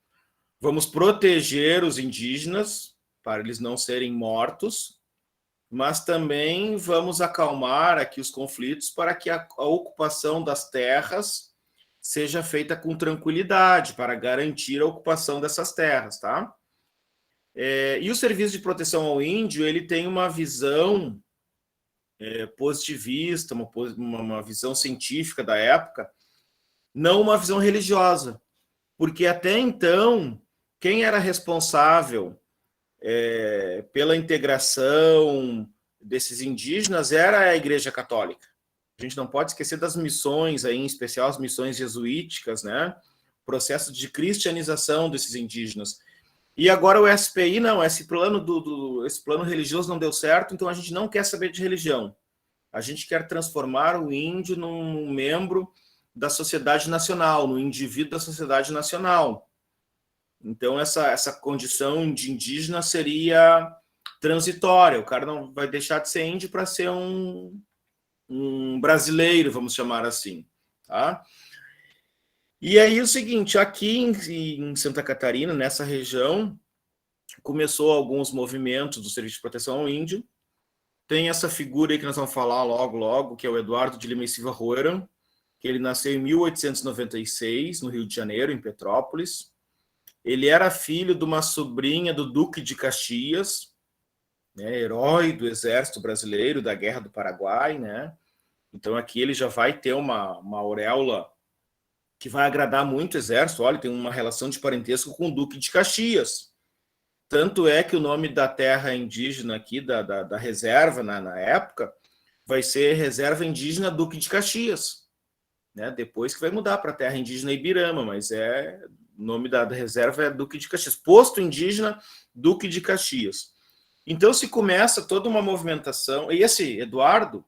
vamos proteger os indígenas para eles não serem mortos, mas também vamos acalmar aqui os conflitos para que a ocupação das terras seja feita com tranquilidade, para garantir a ocupação dessas terras, tá? E o Serviço de Proteção ao Índio, ele tem uma visão positivista, uma visão científica da época, não uma visão religiosa, porque até então, quem era responsável pela integração desses indígenas era a Igreja Católica. A gente não pode esquecer das missões, aí, em especial as missões jesuíticas, né? Processo de cristianização desses indígenas. E agora o SPI, não, esse plano religioso não deu certo, então a gente não quer saber de religião. A gente quer transformar o índio num membro da sociedade nacional, no indivíduo da sociedade nacional. Então, essa condição de indígena seria transitória. O cara não vai deixar de ser índio para ser um brasileiro, vamos chamar assim. Tá? E aí o seguinte, aqui em Santa Catarina, nessa região, começou alguns movimentos do Serviço de Proteção ao Índio. Tem essa figura aí que nós vamos falar logo, que é o Eduardo de Lima e Silva Roeram, que ele nasceu em 1896, no Rio de Janeiro, em Petrópolis. Ele era filho de uma sobrinha do Duque de Caxias, né, herói do Exército Brasileiro, da Guerra do Paraguai, né? Então aqui ele já vai ter uma auréola que vai agradar muito o Exército. Olha, tem uma relação de parentesco com o Duque de Caxias. Tanto é que o nome da terra indígena aqui, da reserva, na época, vai ser Reserva Indígena Duque de Caxias. Né? Depois que vai mudar para a terra indígena Ibirama, mas o nome da reserva é Duque de Caxias. Posto indígena Duque de Caxias. Então se começa toda uma movimentação. E esse Eduardo,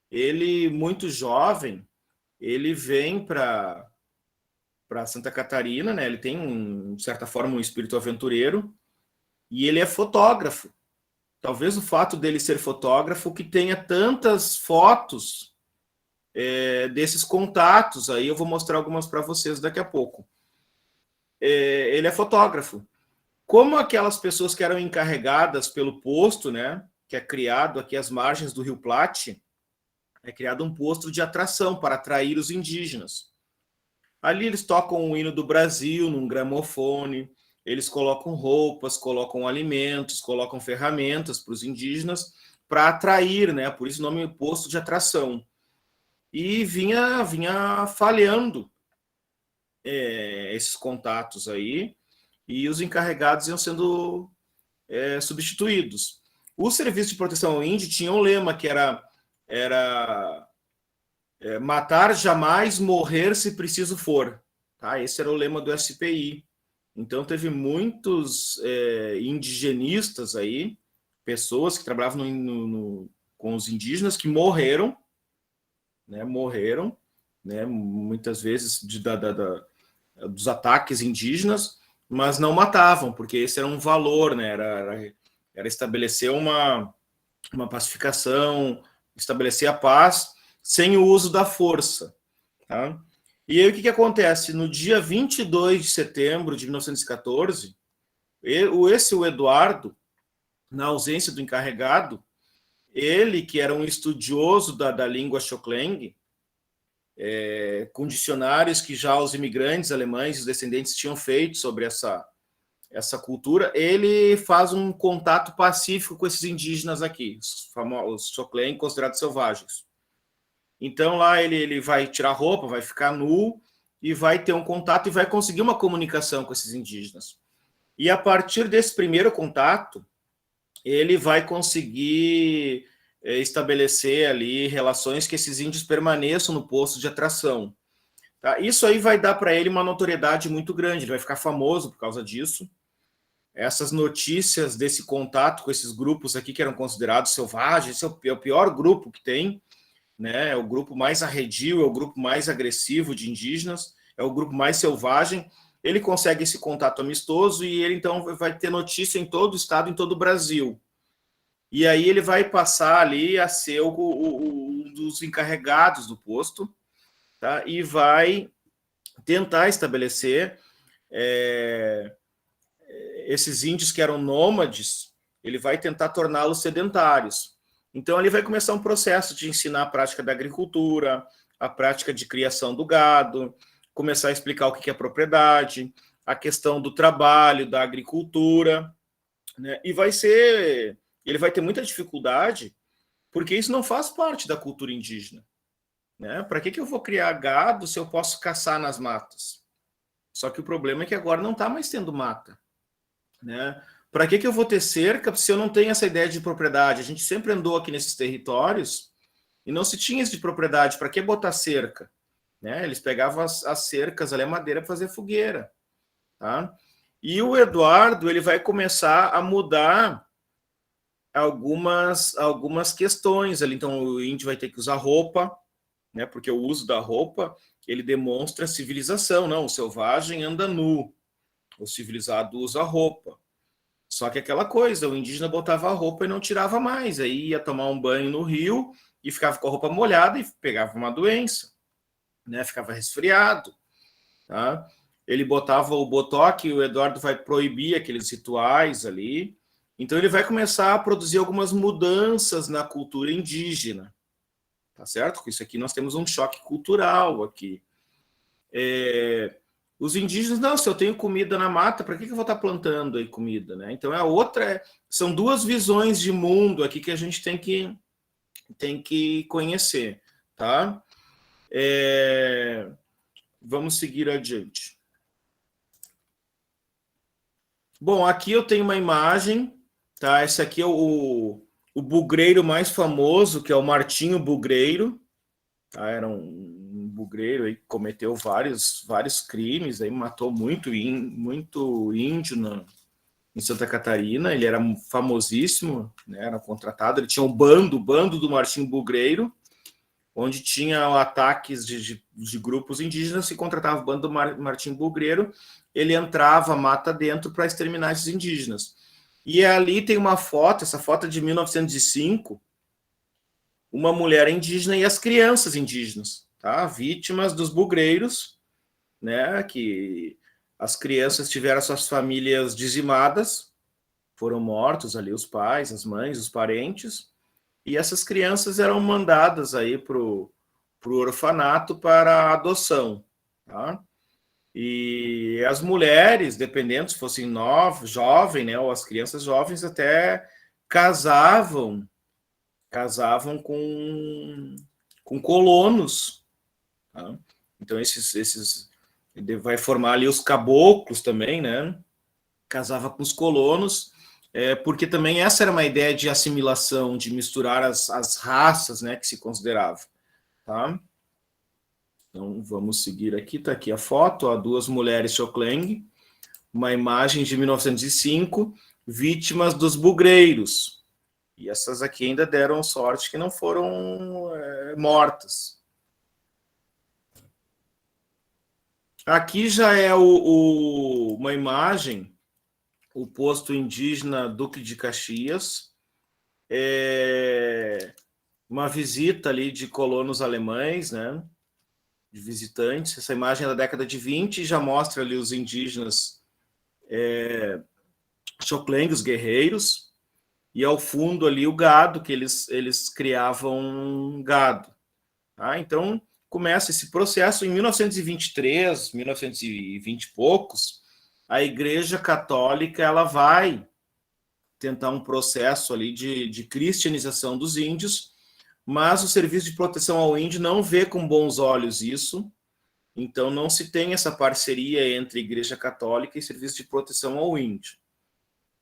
ele muito jovem, ele vem para Santa Catarina, né? Ele tem, de certa forma, um espírito aventureiro, e ele é fotógrafo. Talvez o fato dele ser fotógrafo que tenha tantas fotos desses contatos, aí eu vou mostrar algumas para vocês daqui a pouco. Ele é fotógrafo. Como aquelas pessoas que eram encarregadas pelo posto, né, que é criado aqui às margens do Rio Plate, é criado um posto de atração para atrair os indígenas. Ali eles tocam o hino do Brasil num gramofone, eles colocam roupas, colocam alimentos, colocam ferramentas para os indígenas para atrair, né? Por isso o nome posto de atração. E vinha falhando esses contatos aí, e os encarregados iam sendo substituídos. O Serviço de Proteção ao Índio tinha um lema que era matar jamais, morrer se preciso for. Tá? Esse era o lema do SPI. Então teve muitos indigenistas aí, pessoas que trabalhavam com os indígenas que morreram, né, muitas vezes dos ataques indígenas, mas não matavam, porque esse era um valor, né, era estabelecer uma pacificação, estabelecer a paz sem o uso da força. Tá? E aí o que acontece? No dia 22 de setembro de 1914, o Eduardo, na ausência do encarregado, ele, que era um estudioso da língua Xokleng, com dicionários que já os imigrantes alemães, os descendentes, tinham feito sobre essa cultura, ele faz um contato pacífico com esses indígenas aqui, os Xokleng, considerados selvagens. Então lá ele vai tirar roupa, vai ficar nu e vai ter um contato e vai conseguir uma comunicação com esses indígenas. E a partir desse primeiro contato, ele vai conseguir estabelecer ali relações que esses índios permaneçam no posto de atração. Tá? Isso aí vai dar para ele uma notoriedade muito grande, ele vai ficar famoso por causa disso. essas notícias desse contato com esses grupos aqui que eram considerados selvagens, esse é o pior grupo que tem, né? É o grupo mais arredio, é o grupo mais agressivo de indígenas, é o grupo mais selvagem. Ele consegue esse contato amistoso e ele então vai ter notícia em todo o estado, em todo o Brasil. E aí ele vai passar ali a ser um dos encarregados do posto, tá? E vai tentar estabelecer esses índios que eram nômades, ele vai tentar torná-los sedentários. Então, ele vai começar um processo de ensinar a prática da agricultura, a prática de criação do gado, começar a explicar o que é propriedade, a questão do trabalho, da agricultura, né? E ele vai ter muita dificuldade, porque isso não faz parte da cultura indígena, né? Para que eu vou criar gado se eu posso caçar nas matas? Só que o problema é que agora não está mais tendo mata, né? Para que eu vou ter cerca se eu não tenho essa ideia de propriedade? A gente sempre andou aqui nesses territórios e não se tinha isso de propriedade. Para que botar cerca? Né? Eles pegavam as cercas ali, a madeira, para fazer fogueira. Tá? E o Eduardo ele vai começar a mudar algumas questões ali. Então, o índio vai ter que usar roupa, né? Porque o uso da roupa ele demonstra civilização. Não, o selvagem anda nu, o civilizado usa roupa. Só que aquela coisa, o indígena botava a roupa e não tirava mais, aí ia tomar um banho no rio e ficava com a roupa molhada e pegava uma doença, né? Ficava resfriado, tá? Ele botava o botox, o Eduardo vai proibir aqueles rituais ali, então ele vai começar a produzir algumas mudanças na cultura indígena, tá certo? Com isso aqui nós temos um choque cultural aqui. Os indígenas, não, se eu tenho comida na mata, para que eu vou estar plantando aí comida, né? Então são duas visões de mundo aqui que a gente tem que conhecer, tá? Vamos seguir adiante. Bom, aqui eu tenho uma imagem, tá? Esse aqui é o bugreiro mais famoso, que é o Martinho Bugreiro, tá? Era um bugreiro aí que cometeu vários crimes, aí matou muito índio em Santa Catarina. Ele era famosíssimo, né? Era contratado. Ele tinha o bando do Martinho Bugreiro, onde tinha ataques de grupos indígenas, se contratava o bando do Martinho Bugreiro, ele entrava mata dentro para exterminar esses indígenas. E ali tem uma foto, essa foto é de 1905, uma mulher indígena e as crianças indígenas, tá? Vítimas dos bugreiros, né? Que as crianças tiveram suas famílias dizimadas, foram mortos ali os pais, as mães, os parentes, e essas crianças eram mandadas aí para o orfanato para adoção, tá? E as mulheres, dependendo se fossem jovem, né, ou as crianças jovens, até casavam com colonos, tá? Então esses vai formar ali os caboclos também, né? Casava com os colonos, porque também essa era uma ideia de assimilação, de misturar as raças, né, que se considerava, tá? Então vamos seguir aqui, tá aqui a foto, ó, duas mulheres Xokleng, uma imagem de 1905, vítimas dos bugreiros. E essas aqui ainda deram sorte que não foram mortas. Aqui já é uma imagem, o posto indígena Duque de Caxias, uma visita ali de colonos alemães, né, de visitantes. Essa imagem é da década de 20 e já mostra ali os indígenas Xokleng, os guerreiros, e ao fundo ali o gado, que eles criavam gado. Tá? Então, começa esse processo em 1923, 1920 e poucos, a Igreja Católica ela vai tentar um processo ali de cristianização dos índios, mas o Serviço de Proteção ao Índio não vê com bons olhos isso, então não se tem essa parceria entre Igreja Católica e Serviço de Proteção ao Índio.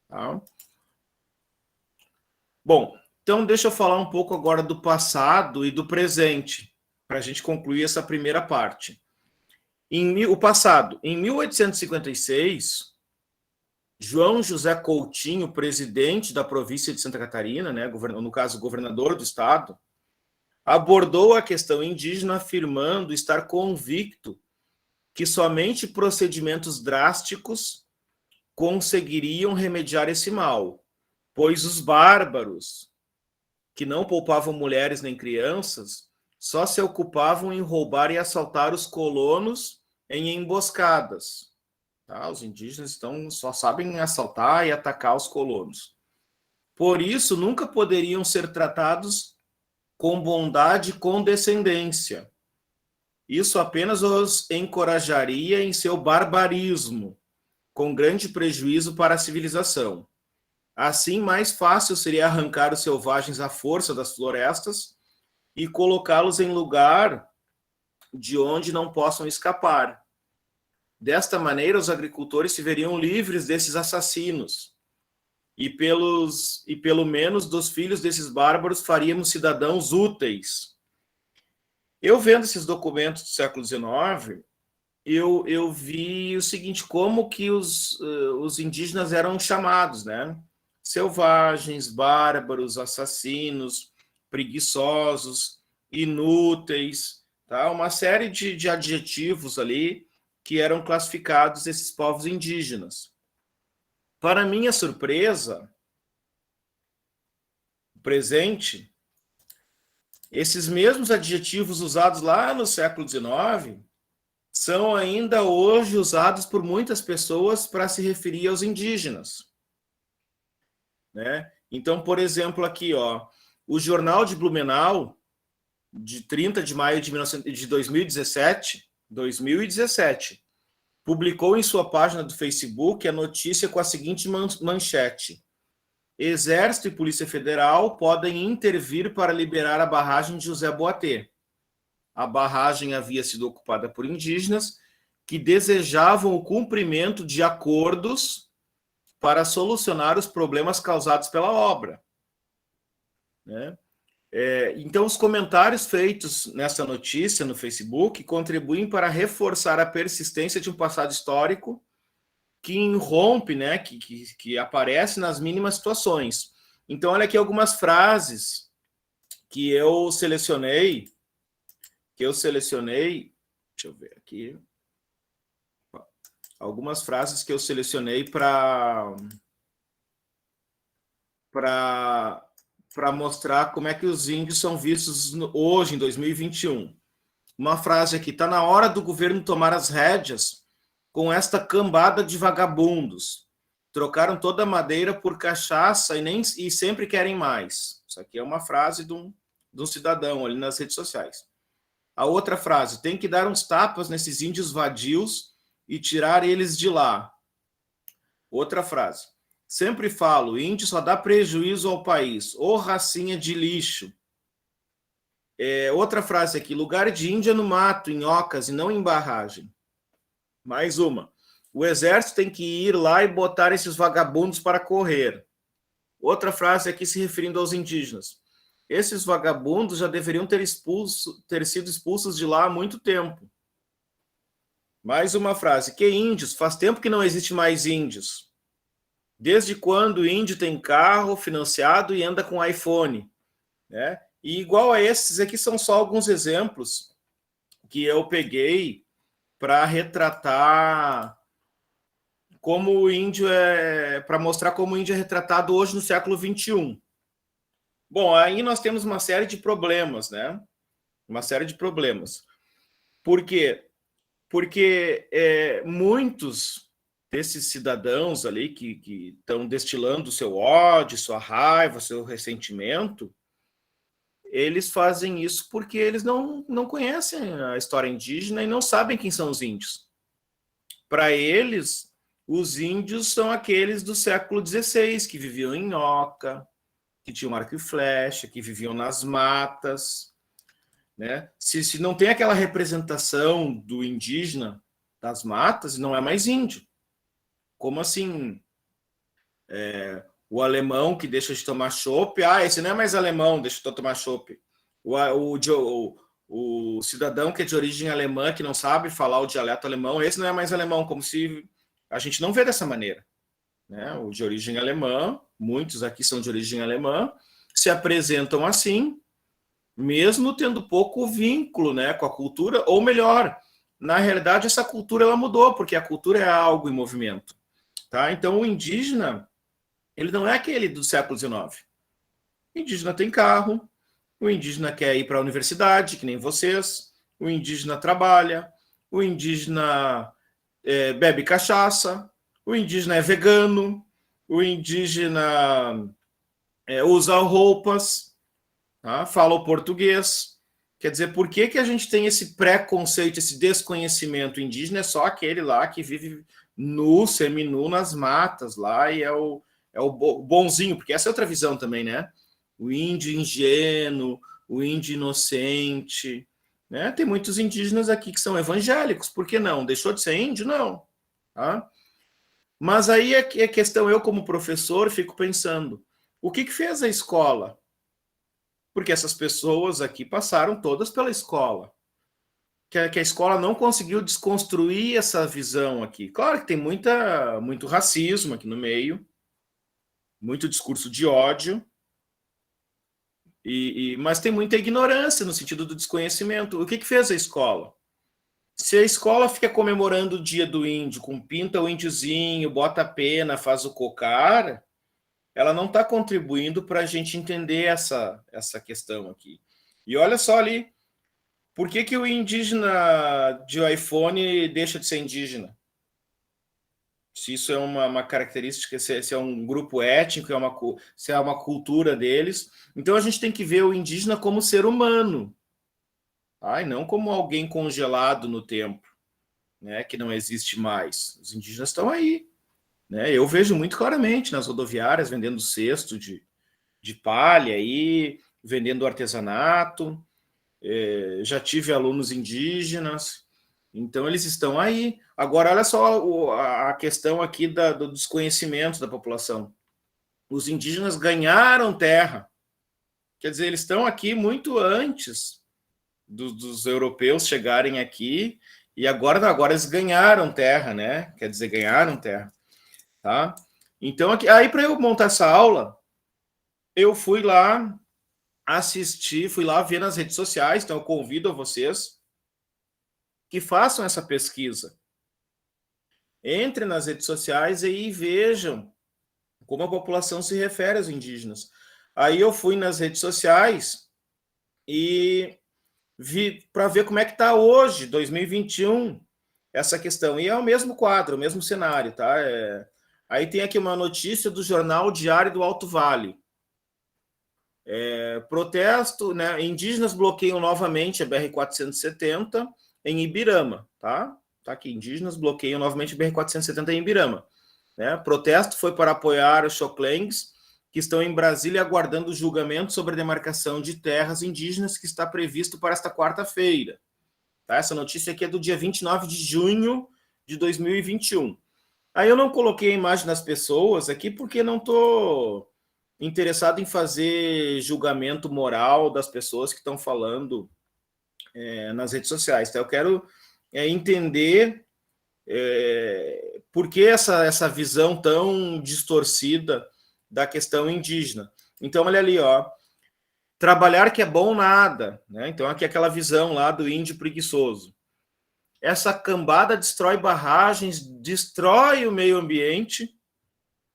Tá? Bom, então deixa eu falar um pouco agora do passado e do presente, para a gente concluir essa primeira parte. O passado, em 1856, João José Coutinho, presidente da província de Santa Catarina, né, no caso, governador do estado, abordou a questão indígena afirmando estar convicto que somente procedimentos drásticos conseguiriam remediar esse mal, pois os bárbaros, que não poupavam mulheres nem crianças, só se ocupavam em roubar e assaltar os colonos em emboscadas. Tá? Os indígenas só sabem assaltar e atacar os colonos. Por isso, nunca poderiam ser tratados com bondade e condescendência. Isso apenas os encorajaria em seu barbarismo, com grande prejuízo para a civilização. Assim, mais fácil seria arrancar os selvagens à força das florestas e colocá-los em lugar de onde não possam escapar. Desta maneira, os agricultores se veriam livres desses assassinos e pelo menos dos filhos desses bárbaros faríamos cidadãos úteis. Eu vendo esses documentos do século XIX, eu vi o seguinte, como que os indígenas eram chamados, né? Selvagens, bárbaros, assassinos, preguiçosos, inúteis, tá? Uma série de adjetivos ali que eram classificados esses povos indígenas. Para minha surpresa, presente, esses mesmos adjetivos usados lá no século XIX são ainda hoje usados por muitas pessoas para se referir aos indígenas. Né? Então, por exemplo, aqui, ó, o Jornal de Blumenau, de 30 de maio de 2017, publicou em sua página do Facebook a notícia com a seguinte manchete: Exército e Polícia Federal podem intervir para liberar a barragem de José Boatê. A barragem havia sido ocupada por indígenas que desejavam o cumprimento de acordos para solucionar os problemas causados pela obra. Né? Então, os comentários feitos nessa notícia no Facebook contribuem para reforçar a persistência de um passado histórico que irrompe, né, que aparece nas mínimas situações. Então, olha aqui algumas frases que eu selecionei, deixa eu ver aqui, algumas frases que eu selecionei para mostrar como é que os índios são vistos hoje, em 2021. Uma frase aqui: está na hora do governo tomar as rédeas com esta cambada de vagabundos. Trocaram toda a madeira por cachaça e sempre querem mais. Isso aqui é uma frase de um cidadão ali nas redes sociais. A outra frase: tem que dar uns tapas nesses índios vadios e tirar eles de lá. Outra frase: sempre falo, índio só dá prejuízo ao país. Ô racinha de lixo. Outra frase aqui: lugar de índio é no mato, em ocas e não em barragem. Mais uma: o exército tem que ir lá e botar esses vagabundos para correr. Outra frase aqui se referindo aos indígenas: esses vagabundos já deveriam ter sido expulsos de lá há muito tempo. Mais uma frase: que índios? Faz tempo que não existe mais índios. Desde quando o índio tem carro financiado e anda com iPhone? Né? E igual a esses aqui são só alguns exemplos que eu peguei para retratar como o índio para mostrar como o índio é retratado hoje no século XXI. Bom, aí nós temos uma série de problemas, né? Uma série de problemas. Por quê? Porque muitos desses cidadãos ali que estão destilando seu ódio, sua raiva, seu ressentimento, eles fazem isso porque eles não conhecem a história indígena e não sabem quem são os índios. Para eles, os índios são aqueles do século XVI, que viviam em oca, que tinham arco e flecha, que viviam nas matas. Né? Se não tem aquela representação do indígena das matas, não é mais índio. Como assim? O alemão que deixa de tomar chopp, esse não é mais alemão, deixa de tomar chopp. O cidadão que é de origem alemã, que não sabe falar o dialeto alemão, esse não é mais alemão, como se a gente não vê dessa maneira. né, ou de origem alemã, muitos aqui são de origem alemã, se apresentam assim, mesmo tendo pouco vínculo, né, com a cultura, ou melhor, na realidade essa cultura ela mudou, porque a cultura é algo em movimento. Tá? Então o indígena, ele não é aquele do século XIX. O indígena tem carro, o indígena quer ir para a universidade, que nem vocês, o indígena trabalha, o indígena bebe cachaça, o indígena é vegano, o indígena usa roupas, tá? Fala o português. Quer dizer, por que, que a gente tem esse preconceito, esse desconhecimento? O indígena é só aquele lá que vive nu, seminu nas matas lá e é o bonzinho, porque essa é outra visão também, né? O índio ingênuo, o índio inocente, né? Tem muitos indígenas aqui que são evangélicos, por que não? Deixou de ser índio? Não. Tá? Mas aí é questão, eu como professor fico pensando, o que fez a escola? Porque essas pessoas aqui passaram todas pela escola. Que a escola não conseguiu desconstruir essa visão aqui. Claro que tem muito racismo aqui no meio, muito discurso de ódio, mas tem muita ignorância no sentido do desconhecimento. O que fez a escola? Se a escola fica comemorando o dia do índio, com pinta o índiozinho, bota a pena, faz o cocar, ela não está contribuindo para a gente entender essa questão aqui. E olha só ali, por que o indígena de iPhone deixa de ser indígena? Se isso é uma característica, se é um grupo étnico, se é uma cultura deles. Então a gente tem que ver o indígena como ser humano, tá? E não como alguém congelado no tempo, né, que não existe mais. Os indígenas estão aí. Né? Eu vejo muito claramente nas rodoviárias vendendo cesto de palha, aí, vendendo artesanato. Já tive alunos indígenas, então eles estão aí. Agora, olha só a questão aqui do desconhecimento da população. Os indígenas ganharam terra, quer dizer, eles estão aqui muito antes dos europeus chegarem aqui, e agora eles ganharam terra, né? Quer dizer, ganharam terra. Tá? Então, aí para eu montar essa aula, eu fui lá assistir, fui lá ver nas redes sociais, então eu convido a vocês que façam essa pesquisa. Entrem nas redes sociais e vejam como a população se refere aos indígenas. Aí eu fui nas redes sociais e vi para ver como é que está hoje, 2021, essa questão. E é o mesmo quadro, o mesmo cenário, tá? Aí tem aqui uma notícia do Jornal Diário do Alto Vale. Protesto, né? Indígenas bloqueiam novamente a BR-470 em Ibirama, tá? Tá aqui, indígenas bloqueiam novamente a BR-470 em Ibirama. Né? Protesto foi para apoiar os Xoklengs, que estão em Brasília aguardando o julgamento sobre a demarcação de terras indígenas que está previsto para esta quarta-feira. Tá? Essa notícia aqui é do dia 29 de junho de 2021. Aí eu não coloquei a imagem das pessoas aqui porque não estou interessado em fazer julgamento moral das pessoas que estão falando nas redes sociais. Tá? Eu quero entender por que essa visão tão distorcida da questão indígena. Então, olha ali, ó, trabalhar que é bom nada. Né? Então, aqui é aquela visão lá do índio preguiçoso. Essa cambada destrói barragens, destrói o meio ambiente.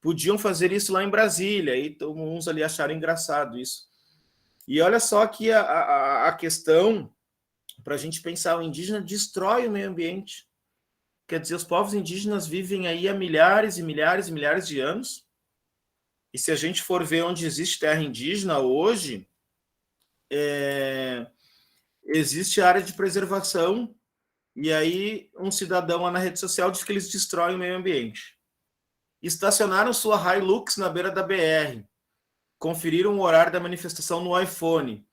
Podiam fazer isso lá em Brasília, e uns ali acharam engraçado isso. E olha só aqui a questão, para a gente pensar, o indígena destrói o meio ambiente. Quer dizer, os povos indígenas vivem aí há milhares e milhares e milhares de anos, e se a gente for ver onde existe terra indígena hoje, existe área de preservação, e aí um cidadão lá na rede social diz que eles destroem o meio ambiente. Estacionaram sua Hilux na beira da BR, conferiram o horário da manifestação no iPhone,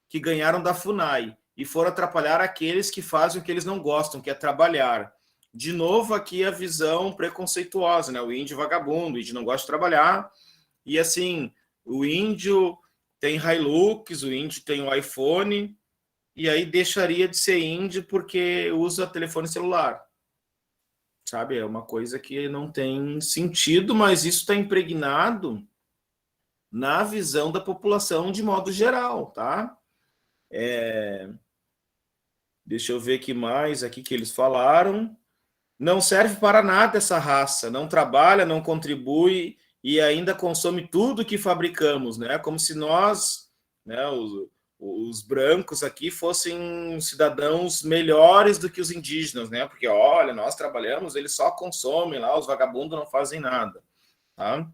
que ganharam da FUNAI, e foram atrapalhar aqueles que fazem o que eles não gostam, que é trabalhar. De novo, aqui a visão preconceituosa, né? O índio vagabundo, o índio não gosta de trabalhar, e assim, o índio tem Hilux, o índio tem o iPhone, e aí deixaria de ser índio porque usa telefone celular. sabe? É uma coisa que não tem sentido, mas isso está impregnado na visão da população de modo geral, tá? Deixa eu ver que mais aqui que eles falaram. Não serve para nada essa raça, não trabalha, não contribui e ainda consome tudo que fabricamos, né? Como se nós, né, os brancos aqui fossem cidadãos melhores do que os indígenas, né? Porque, olha, nós trabalhamos, eles só consomem lá, os vagabundos não fazem nada, tá?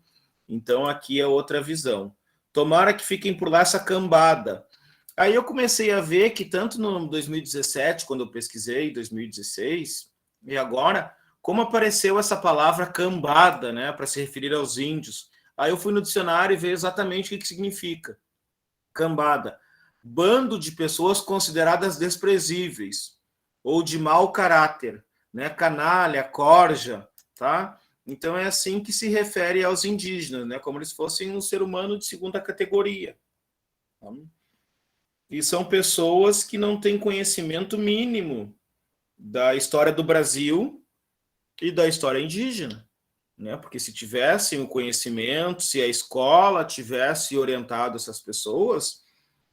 Então, aqui é outra visão. Tomara que fiquem por lá essa cambada. Aí eu comecei a ver que tanto no 2017, quando eu pesquisei, 2016, e agora, como apareceu essa palavra cambada, né, para se referir aos índios. Aí eu fui no dicionário e vi exatamente o que significa. Cambada. Bando de pessoas consideradas desprezíveis ou de mau caráter, né, canalha, corja, tá? Então é assim que se refere aos indígenas, né, como eles fossem um ser humano de segunda categoria. Tá? E são pessoas que não têm conhecimento mínimo da história do Brasil e da história indígena, né? Porque se tivessem o conhecimento, se a escola tivesse orientado essas pessoas,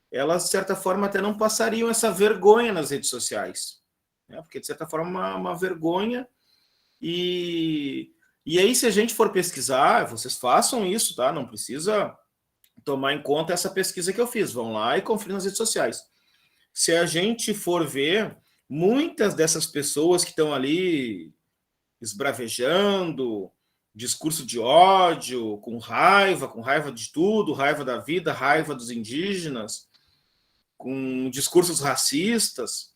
elas, de certa forma, até não passariam essa vergonha nas redes sociais, né? Porque, de certa forma, uma vergonha. E aí, se a gente for pesquisar, vocês façam isso, tá? Não precisa tomar em conta essa pesquisa que eu fiz. Vão lá e confiram nas redes sociais. Se a gente for ver, muitas dessas pessoas que estão ali esbravejando, discurso de ódio, com raiva de tudo, raiva da vida, raiva dos indígenas, com discursos racistas,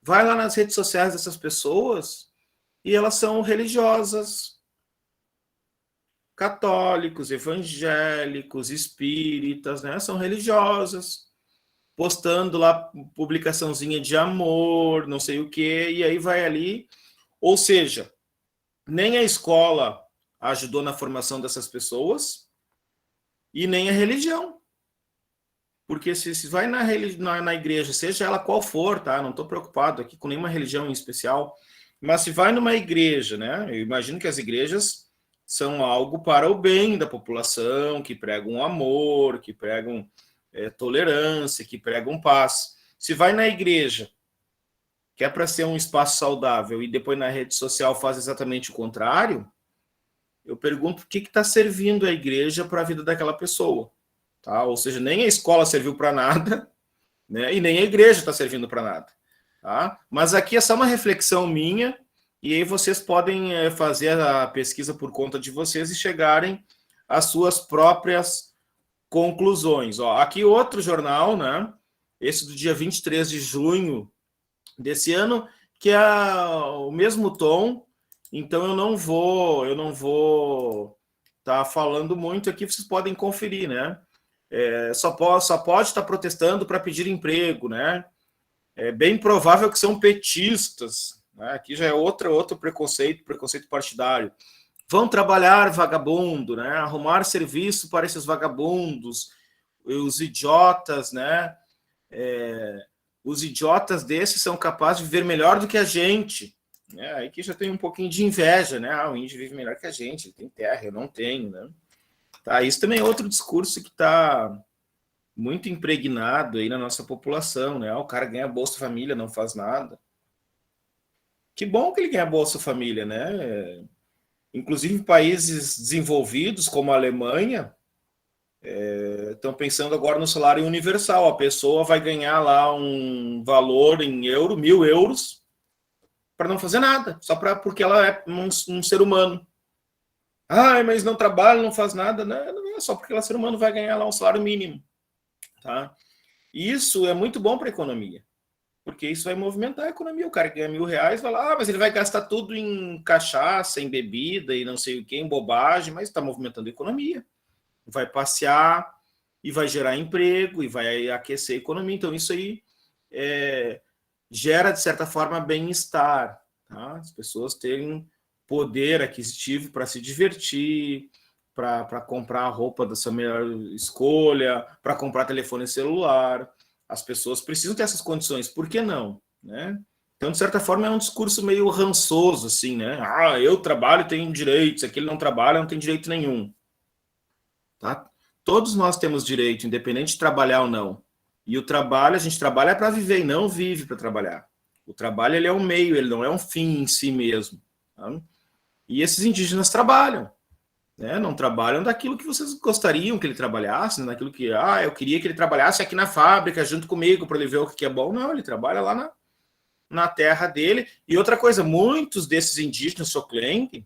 vai lá nas redes sociais dessas pessoas e elas são religiosas, católicos, evangélicos, espíritas, né? São religiosas, postando lá publicaçãozinha de amor, não sei o quê, e aí vai ali. Ou seja, nem a escola ajudou na formação dessas pessoas e nem a religião. Porque se vai na igreja, seja ela qual for, tá? Não estou preocupado aqui com nenhuma religião em especial, mas se vai numa igreja, né? Eu imagino que as igrejas são algo para o bem da população, que pregam amor, que pregam tolerância, que pregam paz. Se vai na igreja, que é para ser um espaço saudável, e depois na rede social faz exatamente o contrário, eu pergunto o que está servindo a igreja para a vida daquela pessoa. Tá? Ou seja, nem a escola serviu para nada, né? E nem a igreja está servindo para nada. Tá? Mas aqui é só uma reflexão minha, e aí vocês podem fazer a pesquisa por conta de vocês e chegarem às suas próprias conclusões. Ó, aqui outro jornal, né? Esse do dia 23 de junho desse ano, que é o mesmo tom, então eu não vou estar falando muito aqui, vocês podem conferir, né? Só pode estar protestando para pedir emprego, né? É bem provável que são petistas, né? Aqui já é outro preconceito partidário. Vão trabalhar vagabundo, né? Arrumar serviço para esses vagabundos, os idiotas, né? Os idiotas desses são capazes de viver melhor do que a gente. Aí que já tem um pouquinho de inveja, né? O índio vive melhor que a gente, ele tem terra, eu não tenho, né? Tá, isso também é outro discurso que está muito impregnado aí na nossa população, né? O cara ganha Bolsa Família, não faz nada. Que bom que ele ganha Bolsa Família, né? Inclusive países desenvolvidos, como a Alemanha, estão pensando agora no salário universal. A pessoa vai ganhar lá um valor em euro, 1.000 euros, para não fazer nada, só porque ela é um ser humano. Mas não trabalha, não faz nada. Não é só porque ela é ser humano, vai ganhar lá um salário mínimo. Tá? Isso é muito bom para a economia, porque isso vai movimentar a economia. O cara que ganha R$1.000 vai lá, mas ele vai gastar tudo em cachaça, em bebida e não sei o que, em bobagem, mas está movimentando a economia. Vai passear e vai gerar emprego e vai aquecer a economia. Então, isso aí gera, de certa forma, bem-estar. Tá? As pessoas terem poder aquisitivo para se divertir, para comprar a roupa da sua melhor escolha, para comprar telefone celular. As pessoas precisam ter essas condições. Por que não? Né? Então, de certa forma, é um discurso meio rançoso, assim, né? Ah, eu trabalho, tenho direitos, aquele não trabalha, não tem direito nenhum. Tá? Todos nós temos direito, independente de trabalhar ou não. E o trabalho, a gente trabalha para viver e não vive para trabalhar. O trabalho, ele é um meio, ele não é um fim em si mesmo. Tá? E esses indígenas trabalham, né? Não trabalham daquilo que vocês gostariam que ele trabalhasse, daquilo que, eu queria que ele trabalhasse aqui na fábrica junto comigo para ele ver o que é bom. Não, ele trabalha lá na terra dele. E outra coisa, muitos desses indígenas Xoklengue,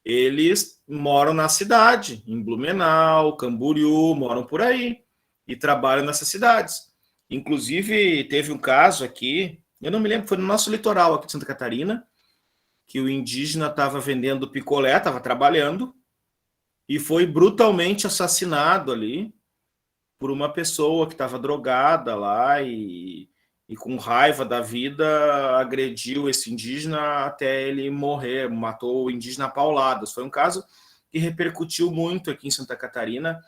eles moram na cidade, em Blumenau, Camboriú, moram por aí e trabalham nessas cidades. Inclusive, teve um caso aqui, eu não me lembro, foi no nosso litoral aqui de Santa Catarina, que o indígena estava vendendo picolé, estava trabalhando, e foi brutalmente assassinado ali por uma pessoa que estava drogada lá e com raiva da vida agrediu esse indígena até ele morrer, matou o indígena a pauladas. Foi um caso que repercutiu muito aqui em Santa Catarina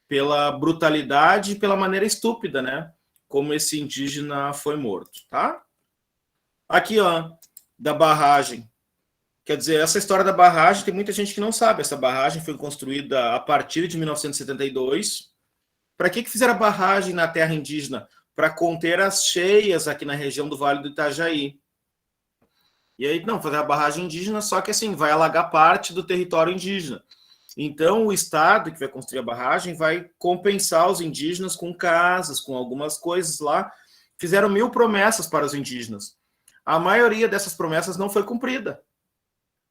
pela brutalidade e pela maneira estúpida, né? Como esse indígena foi morto, tá? Aqui, ó, da barragem. Quer dizer, essa história da barragem, tem muita gente que não sabe. Essa barragem foi construída a partir de 1972. Para que fizeram a barragem na terra indígena? Para conter as cheias aqui na região do Vale do Itajaí. E aí, não, fazer a barragem indígena, só que assim, vai alagar parte do território indígena. Então, o Estado que vai construir a barragem vai compensar os indígenas com casas, com algumas coisas lá. Fizeram 1000 promessas para os indígenas. A maioria dessas promessas não foi cumprida.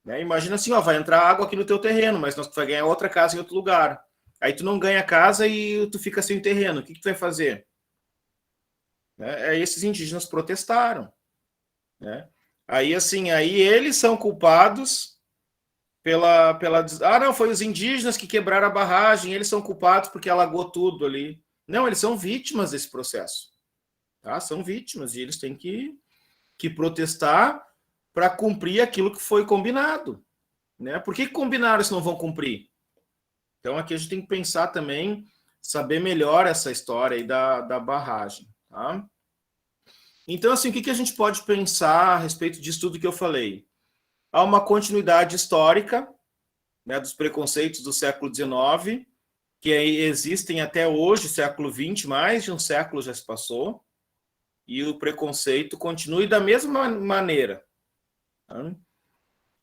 Né? Imagina assim, ó, vai entrar água aqui no teu terreno, mas tu vai ganhar outra casa em outro lugar. Aí tu não ganha casa e tu fica sem terreno. O que tu vai fazer? Esses indígenas protestaram. Né? Aí, assim, aí eles são culpados pela... não, foi os indígenas que quebraram a barragem, eles são culpados porque alagou tudo ali. Não, eles são vítimas desse processo. Tá? São vítimas e eles têm que protestar para cumprir aquilo que foi combinado. Né? Por que combinaram se não vão cumprir? Então, aqui a gente tem que pensar também, saber melhor essa história aí da barragem. Tá? Então, assim, o que a gente pode pensar a respeito disso tudo que eu falei? Há uma continuidade histórica, né, dos preconceitos do século XIX, que existem até hoje, século XX, mais de um século já se passou, e o preconceito continua da mesma maneira. Tá?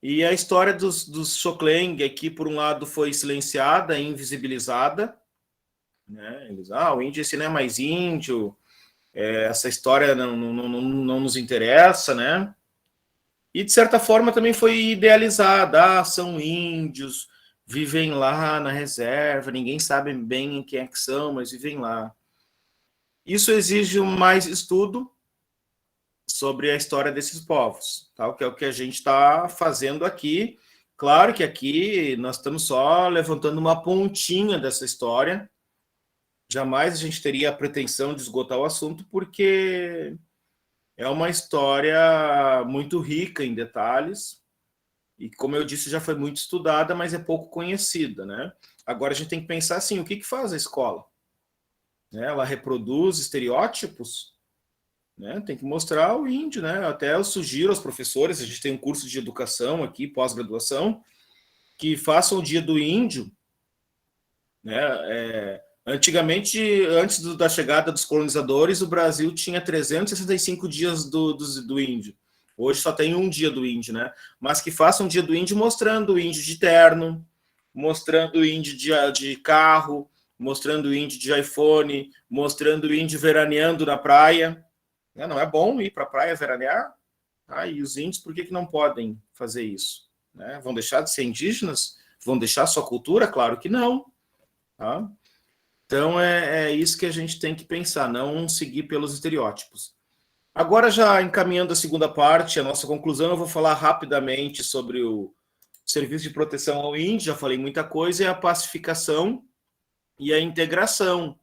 E a história dos Xoklengue aqui, por um lado, foi silenciada, invisibilizada. Né? Eles, o índio esse não é mais índio, essa história não nos interessa, né? E, de certa forma, também foi idealizada. São índios, vivem lá na reserva, ninguém sabe bem quem é que são, mas vivem lá. Isso exige mais estudo sobre a história desses povos, tá? Que é o que a gente está fazendo aqui. Claro que aqui nós estamos só levantando uma pontinha dessa história. Jamais a gente teria a pretensão de esgotar o assunto, porque é uma história muito rica em detalhes e, como eu disse, já foi muito estudada, mas é pouco conhecida, né? Agora a gente tem que pensar assim, o que faz a escola? Ela reproduz estereótipos? Né? Tem que mostrar o índio, né? Até eu sugiro aos professores, a gente tem um curso de educação aqui, pós-graduação, que façam o dia do índio, né? Antigamente, antes da chegada dos colonizadores, o Brasil tinha 365 dias do índio. Hoje só tem um dia do índio, né? Mas que façam um dia do índio mostrando o índio de terno, mostrando o índio de carro, mostrando o índio de iPhone, mostrando o índio veraneando na praia. Não é bom ir para a praia veranear? E os índios, por que não podem fazer isso? Né? Vão deixar de ser indígenas? Vão deixar sua cultura? Claro que não. Tá? Então, é isso que a gente tem que pensar, não seguir pelos estereótipos. Agora, já encaminhando a segunda parte, a nossa conclusão, eu vou falar rapidamente sobre o Serviço de Proteção ao Índio, já falei muita coisa, e a pacificação e a integração,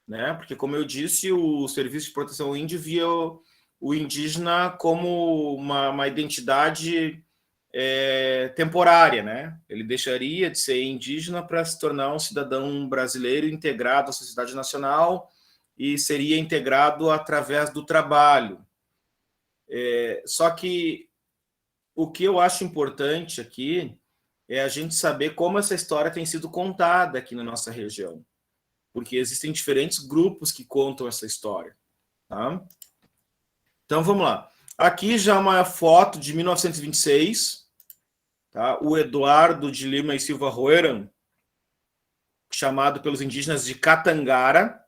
né? Porque, como eu disse, o Serviço de Proteção ao Índio via o indígena como uma identidade temporária, né? Ele deixaria de ser indígena para se tornar um cidadão brasileiro integrado à sociedade nacional e seria integrado através do trabalho. Só que o que eu acho importante aqui é a gente saber como essa história tem sido contada aqui na nossa região, porque existem diferentes grupos que contam essa história. Tá? Então, vamos lá. Aqui já uma foto de 1926, tá? O Eduardo de Lima e Silva Roeran, chamado pelos indígenas de catangara,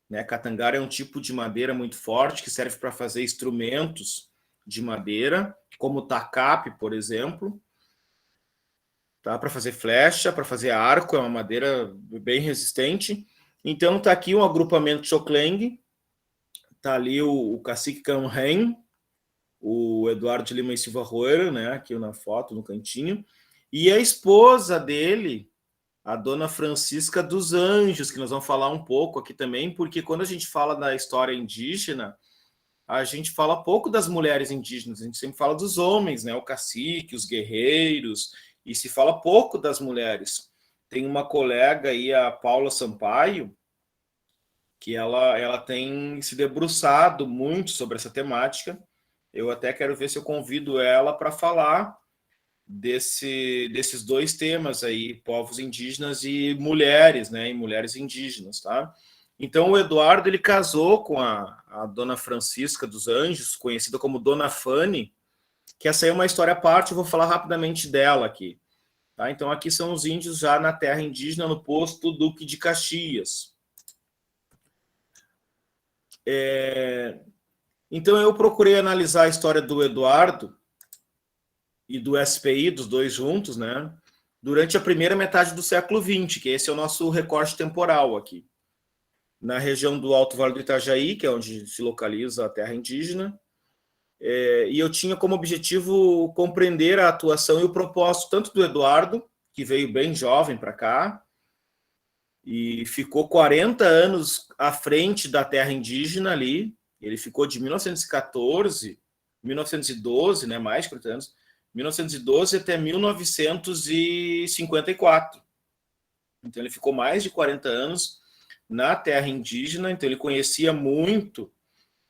né? Catangara é um tipo de madeira muito forte que serve para fazer instrumentos de madeira, como o tacape, por exemplo, tá? Para fazer flecha, para fazer arco, é uma madeira bem resistente. Então está aqui um agrupamento Xocleng, está ali o cacique Canhen, o Eduardo de Lima e Silva Roeran, né? Aqui na foto, no cantinho, e a esposa dele, a dona Francisca dos Anjos, que nós vamos falar um pouco aqui também, porque quando a gente fala da história indígena, a gente fala pouco das mulheres indígenas, a gente sempre fala dos homens, né? O cacique, os guerreiros, e se fala pouco das mulheres. Tem uma colega aí, a Paula Sampaio, que ela tem se debruçado muito sobre essa temática. Eu até quero ver se eu convido ela para falar desses dois temas aí, povos indígenas e mulheres, né? E mulheres indígenas, tá? Então, o Eduardo, ele casou com a dona Francisca dos Anjos, conhecida como Dona Fanny, que essa aí é uma história à parte, eu vou falar rapidamente dela aqui. Tá? Então, aqui são os índios já na terra indígena, no posto Duque de Caxias. Então, eu procurei analisar a história do Eduardo e do SPI, dos dois juntos, né? Durante a primeira metade do século XX, que esse é o nosso recorte temporal aqui. Na região do Alto Vale do Itajaí, que é onde se localiza a terra indígena, e eu tinha como objetivo compreender a atuação e o propósito tanto do Eduardo, que veio bem jovem para cá, e ficou 40 anos à frente da terra indígena ali, ele ficou de 1914, 1912, né, mais de 40 anos, 1912 até 1954. Então ele ficou mais de 40 anos na terra indígena, então ele conhecia muito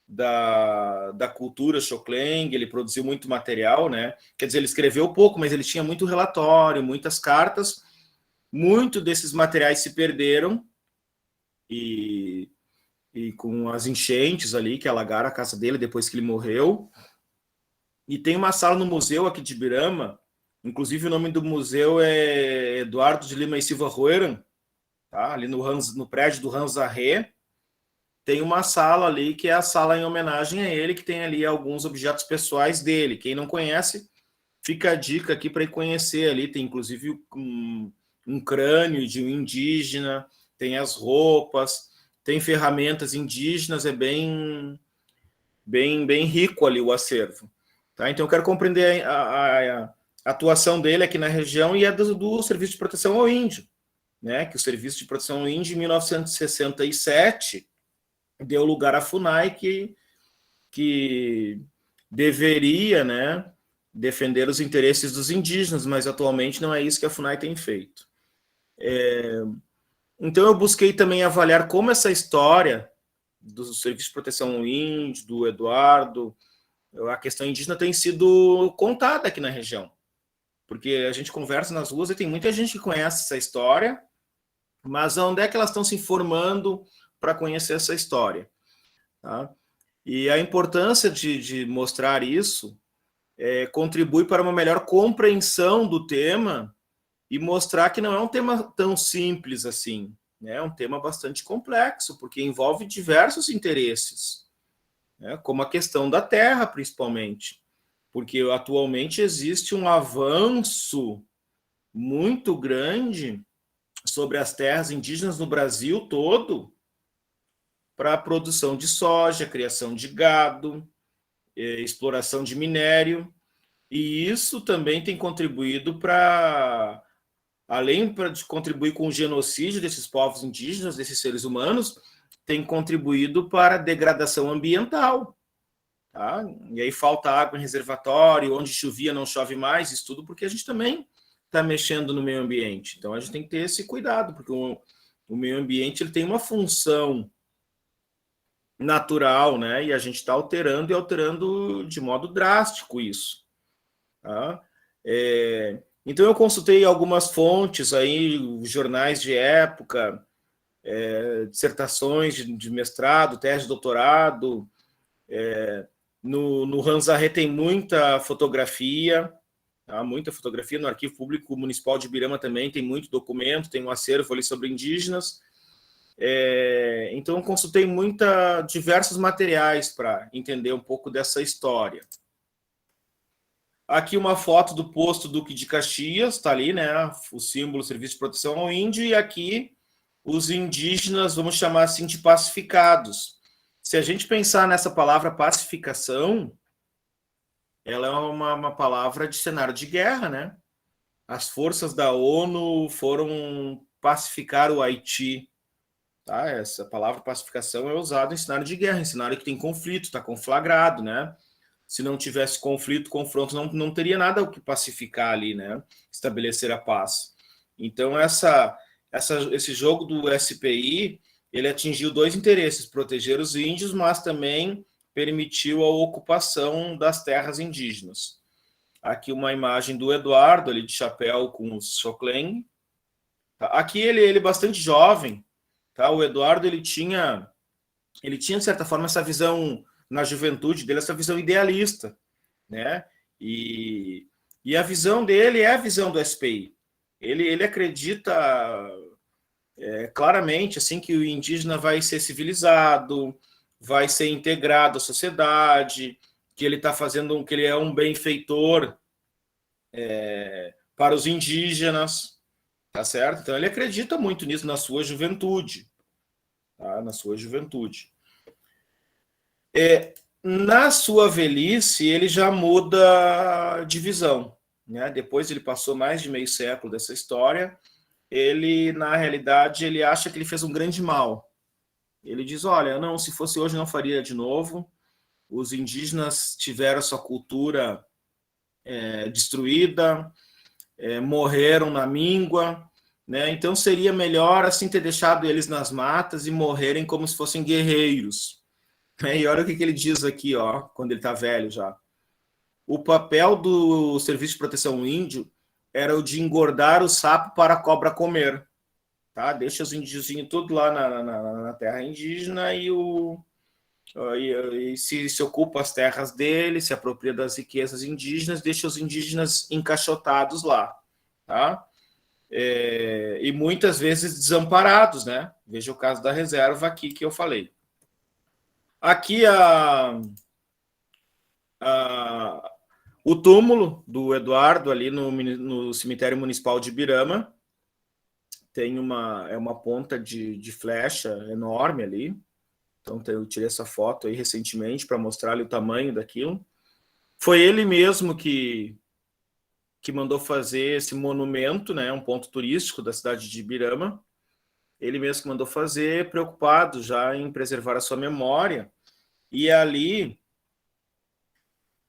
da cultura Xocleng, ele produziu muito material, né? Quer dizer, ele escreveu pouco, mas ele tinha muito relatório, muitas cartas. Muito desses materiais se perderam e com as enchentes ali que alagaram a casa dele depois que ele morreu. E tem uma sala no museu aqui de Ibirama, inclusive o nome do museu é Eduardo de Lima e Silva Roeran, tá? Ali no prédio do Ranzarré, tem uma sala ali que é a sala em homenagem a ele, que tem ali alguns objetos pessoais dele. Quem não conhece, fica a dica aqui para ir conhecer ali. Tem inclusive um crânio de um indígena, tem as roupas, tem ferramentas indígenas, é bem rico ali o acervo. Tá? Então eu quero compreender a atuação dele aqui na região e a do Serviço de Proteção ao Índio, né? Que o Serviço de Proteção ao Índio, em 1967, deu lugar à FUNAI, que deveria, né, defender os interesses dos indígenas, mas atualmente não é isso que a FUNAI tem feito. Então eu busquei também avaliar como essa história do Serviço de Proteção ao Índio, do Eduardo, a questão indígena tem sido contada aqui na região, porque a gente conversa nas ruas e tem muita gente que conhece essa história, mas onde é que elas estão se informando para conhecer essa história? Tá? E a importância de mostrar isso contribui para uma melhor compreensão do tema e mostrar que não é um tema tão simples assim, né? É um tema bastante complexo, porque envolve diversos interesses, né? Como a questão da terra, principalmente, porque atualmente existe um avanço muito grande sobre as terras indígenas no Brasil todo, para a produção de soja, criação de gado, exploração de minério, e isso também tem contribuído para, além de contribuir com o genocídio desses povos indígenas, desses seres humanos, tem contribuído para a degradação ambiental. Tá? E aí falta água em reservatório, onde chovia não chove mais, isso tudo porque a gente também está mexendo no meio ambiente. Então a gente tem que ter esse cuidado, porque o meio ambiente ele tem uma função natural, né? E a gente está alterando e alterando de modo drástico isso. Tá? Então eu consultei algumas fontes aí, jornais de época, dissertações de mestrado, tese de doutorado. No Ranzaré tem muita fotografia, tá? Muita fotografia. No Arquivo Público Municipal de Ibirama também tem muito documento, tem um acervo ali sobre indígenas. Então eu consultei diversos materiais para entender um pouco dessa história. Aqui uma foto do posto Duque de Caxias, está ali, né? O símbolo Serviço de Proteção ao Índio, e aqui os indígenas, vamos chamar assim, de pacificados. Se a gente pensar nessa palavra pacificação, ela é uma palavra de cenário de guerra, né? As forças da ONU foram pacificar o Haiti. Tá? Essa palavra pacificação é usada em cenário de guerra, em cenário que tem conflito, está conflagrado, né? Se não tivesse conflito, confronto, não teria nada o que pacificar ali, né? Estabelecer a paz. Então, esse jogo do SPI, ele atingiu dois interesses: proteger os índios, mas também permitiu a ocupação das terras indígenas. Aqui uma imagem do Eduardo, ali de chapéu com os Xokleng. Aqui ele bastante jovem, tá? O Eduardo, ele tinha, de certa forma, essa visão, na juventude dele, essa visão idealista, né? E a visão dele é a visão do SPI. Ele acredita claramente assim que o indígena vai ser civilizado, vai ser integrado à sociedade, que ele está fazendo, que ele é um benfeitor para os indígenas, tá certo? Então ele acredita muito nisso na sua juventude, tá? Na sua juventude. Na sua velhice, ele já muda de visão, né? Depois ele passou mais de meio século dessa história, ele, na realidade, ele acha que ele fez um grande mal. Ele diz, olha, não, se fosse hoje não faria de novo, os indígenas tiveram a sua cultura destruída, morreram na míngua, né? Então seria melhor assim ter deixado eles nas matas e morrerem como se fossem guerreiros. E olha o que ele diz aqui, ó, quando ele está velho já. O papel do Serviço de Proteção Índio era o de engordar o sapo para a cobra comer. Tá? Deixa os índiozinhos tudo lá na terra indígena e se ocupa as terras dele, se apropria das riquezas indígenas, deixa os indígenas encaixotados lá. Tá? E muitas vezes desamparados, né? Veja o caso da reserva aqui que eu falei. Aqui o túmulo do Eduardo ali no cemitério municipal de Ibirama tem uma ponta de flecha enorme ali. Então eu tirei essa foto aí recentemente para mostrar ali o tamanho daquilo. Foi ele mesmo que mandou fazer esse monumento, né, um ponto turístico da cidade de Ibirama. Ele mesmo que mandou fazer, preocupado já em preservar a sua memória. E ali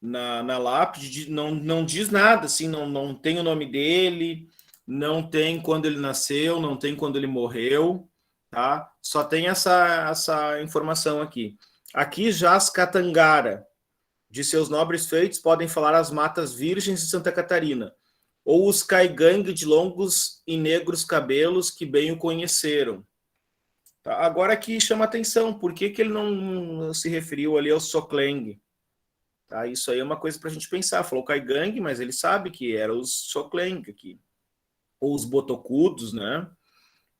na lápide não diz nada, assim, não tem o nome dele, não tem quando ele nasceu, não tem quando ele morreu, tá? Só tem essa informação aqui. Aqui jaz Catangara, de seus nobres feitos podem falar as matas virgens de Santa Catarina, ou os caigangue de longos e negros cabelos que bem o conheceram. Tá? Agora aqui chama atenção, por que ele não se referiu ali ao Xokleng? Tá? Isso aí é uma coisa para a gente pensar. Falou caigangue, mas ele sabe que era os Xokleng aqui, ou os botocudos, né?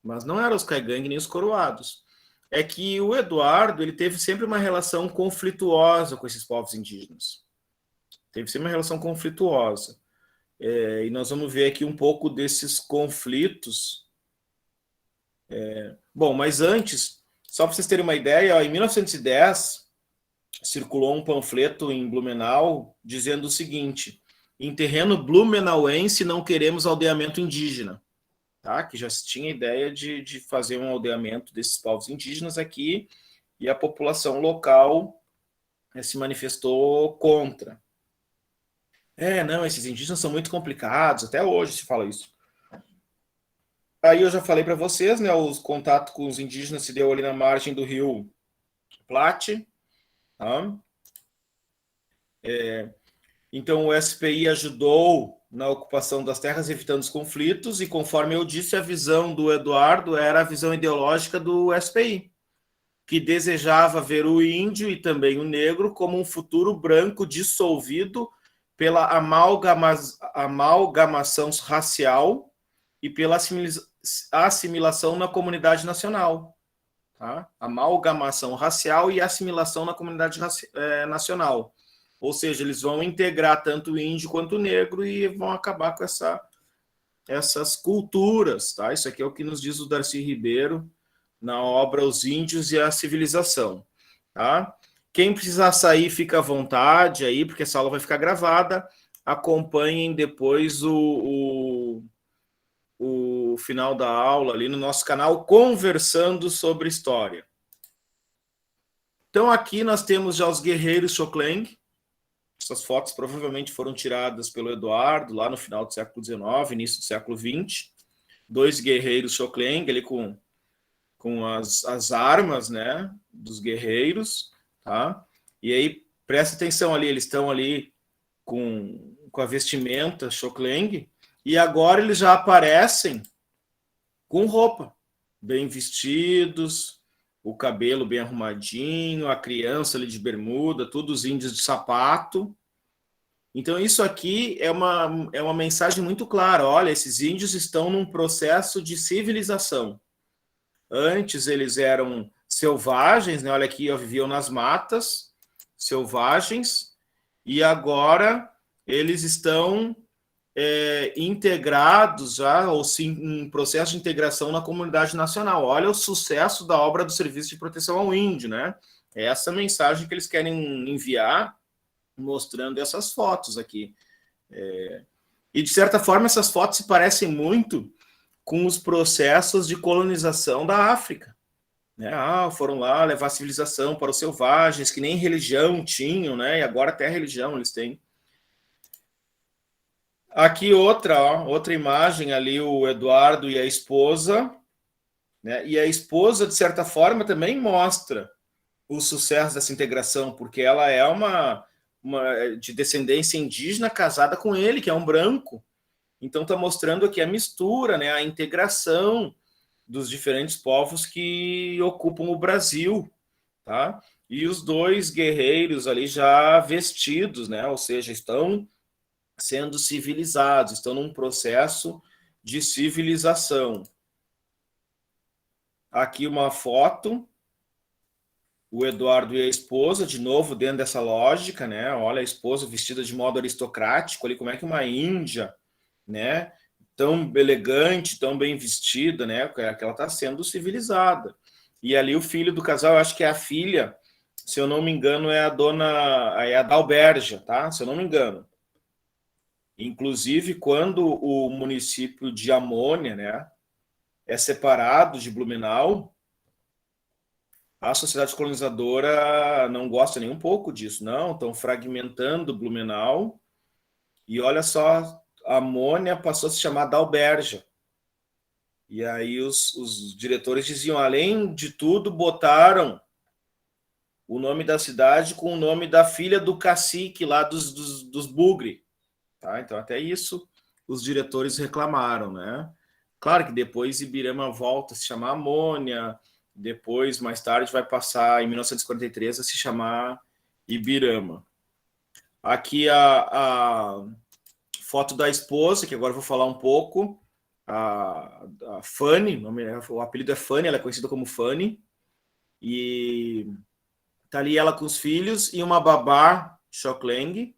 Mas não eram os caigangue nem os coroados. É que o Eduardo ele teve sempre uma relação conflituosa com esses povos indígenas. Teve sempre uma relação conflituosa. E nós vamos ver aqui um pouco desses conflitos. Bom, mas antes, só para vocês terem uma ideia, ó, em 1910 circulou um panfleto em Blumenau dizendo o seguinte: em terreno blumenauense não queremos aldeamento indígena. Tá? Que já se tinha ideia de fazer um aldeamento desses povos indígenas aqui, e a população local se manifestou contra. Não, esses indígenas são muito complicados, até hoje se fala isso. Aí eu já falei para vocês, né, o contato com os indígenas se deu ali na margem do rio Platte. Tá? Então, o SPI ajudou na ocupação das terras, evitando os conflitos, e conforme eu disse, a visão do Eduardo era a visão ideológica do SPI, que desejava ver o índio e também o negro como um futuro branco dissolvido pela amalgamação racial e pela assimilação na comunidade nacional. Tá? Amalgamação racial e assimilação na comunidade nacional. Ou seja, eles vão integrar tanto o índio quanto o negro e vão acabar com essas culturas. Tá? Isso aqui é o que nos diz o Darcy Ribeiro na obra Os Índios e a Civilização. Tá? Quem precisar sair, fica à vontade aí, porque essa aula vai ficar gravada. Acompanhem depois o final da aula ali no nosso canal, Conversando sobre História. Então, aqui nós temos já os guerreiros Xokleng. Essas fotos provavelmente foram tiradas pelo Eduardo lá no final do século XIX, início do século XX. 2 guerreiros Xokleng ali com as armas, né, dos guerreiros, tá? E aí, presta atenção ali, eles estão ali com a vestimenta Xokleng, e agora eles já aparecem com roupa, bem vestidos, o cabelo bem arrumadinho, a criança ali de bermuda, todos os índios de sapato. Então, isso aqui é uma mensagem muito clara. Olha, esses índios estão num processo de civilização. Antes eles eram selvagens, né? Olha aqui, viviam nas matas, selvagens, e agora eles estão integrados já, ou sim, em processo de integração na comunidade nacional. Olha o sucesso da obra do Serviço de Proteção ao Índio, né? É essa mensagem que eles querem enviar, mostrando essas fotos aqui. E, de certa forma, essas fotos se parecem muito com os processos de colonização da África. Né? Foram lá levar a civilização para os selvagens, que nem religião tinham, né? E agora até religião eles têm. Aqui outra imagem ali, o Eduardo e a esposa, né? E a esposa, de certa forma, também mostra o sucesso dessa integração, porque ela é uma de descendência indígena casada com ele, que é um branco. Então está mostrando aqui a mistura, né? A integração dos diferentes povos que ocupam o Brasil, tá? E os 2 guerreiros ali já vestidos, né? Ou seja, estão sendo civilizados, estão num processo de civilização. Aqui uma foto, o Eduardo e a esposa, de novo dentro dessa lógica, né? Olha a esposa vestida de modo aristocrático, ali como é que uma índia, né? Tão elegante, tão bem vestida, né? Que ela está sendo civilizada. E ali o filho do casal, eu acho que é a filha, se eu não me engano, é a Dalbergia, tá? Se eu não me engano. Inclusive, quando o município de Amônia, né, é separado de Blumenau, a sociedade colonizadora não gosta nem um pouco disso, não. Estão fragmentando Blumenau. E olha só, Amônia passou a se chamar Dalbergia. E aí os diretores diziam, além de tudo, botaram o nome da cidade com o nome da filha do cacique lá dos Bugre. Tá? Então, até isso os diretores reclamaram, né? Claro que depois Ibirama volta a se chamar Amônia, depois, mais tarde, vai passar, em 1943, a se chamar Ibirama. Aqui a foto da esposa, que agora eu vou falar um pouco, a Fanny, o apelido é Fanny, ela é conhecida como Fanny, e tá ali ela com os filhos e uma babá Xokleng,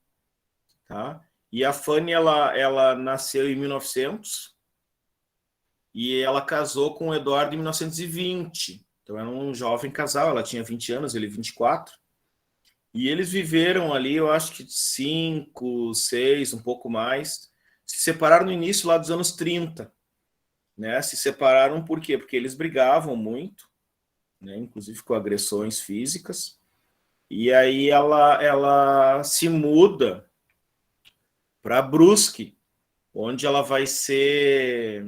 tá? E a Fanny, ela nasceu em 1900 e ela casou com o Eduardo em 1920. Então era um jovem casal, ela tinha 20 anos, ele 24. E eles viveram ali, eu acho que 5, 6, um pouco mais. Se separaram no início lá dos anos 30. Né? Se separaram por quê? Porque eles brigavam muito, né? Inclusive com agressões físicas. E aí ela se muda para Brusque, onde ela vai ser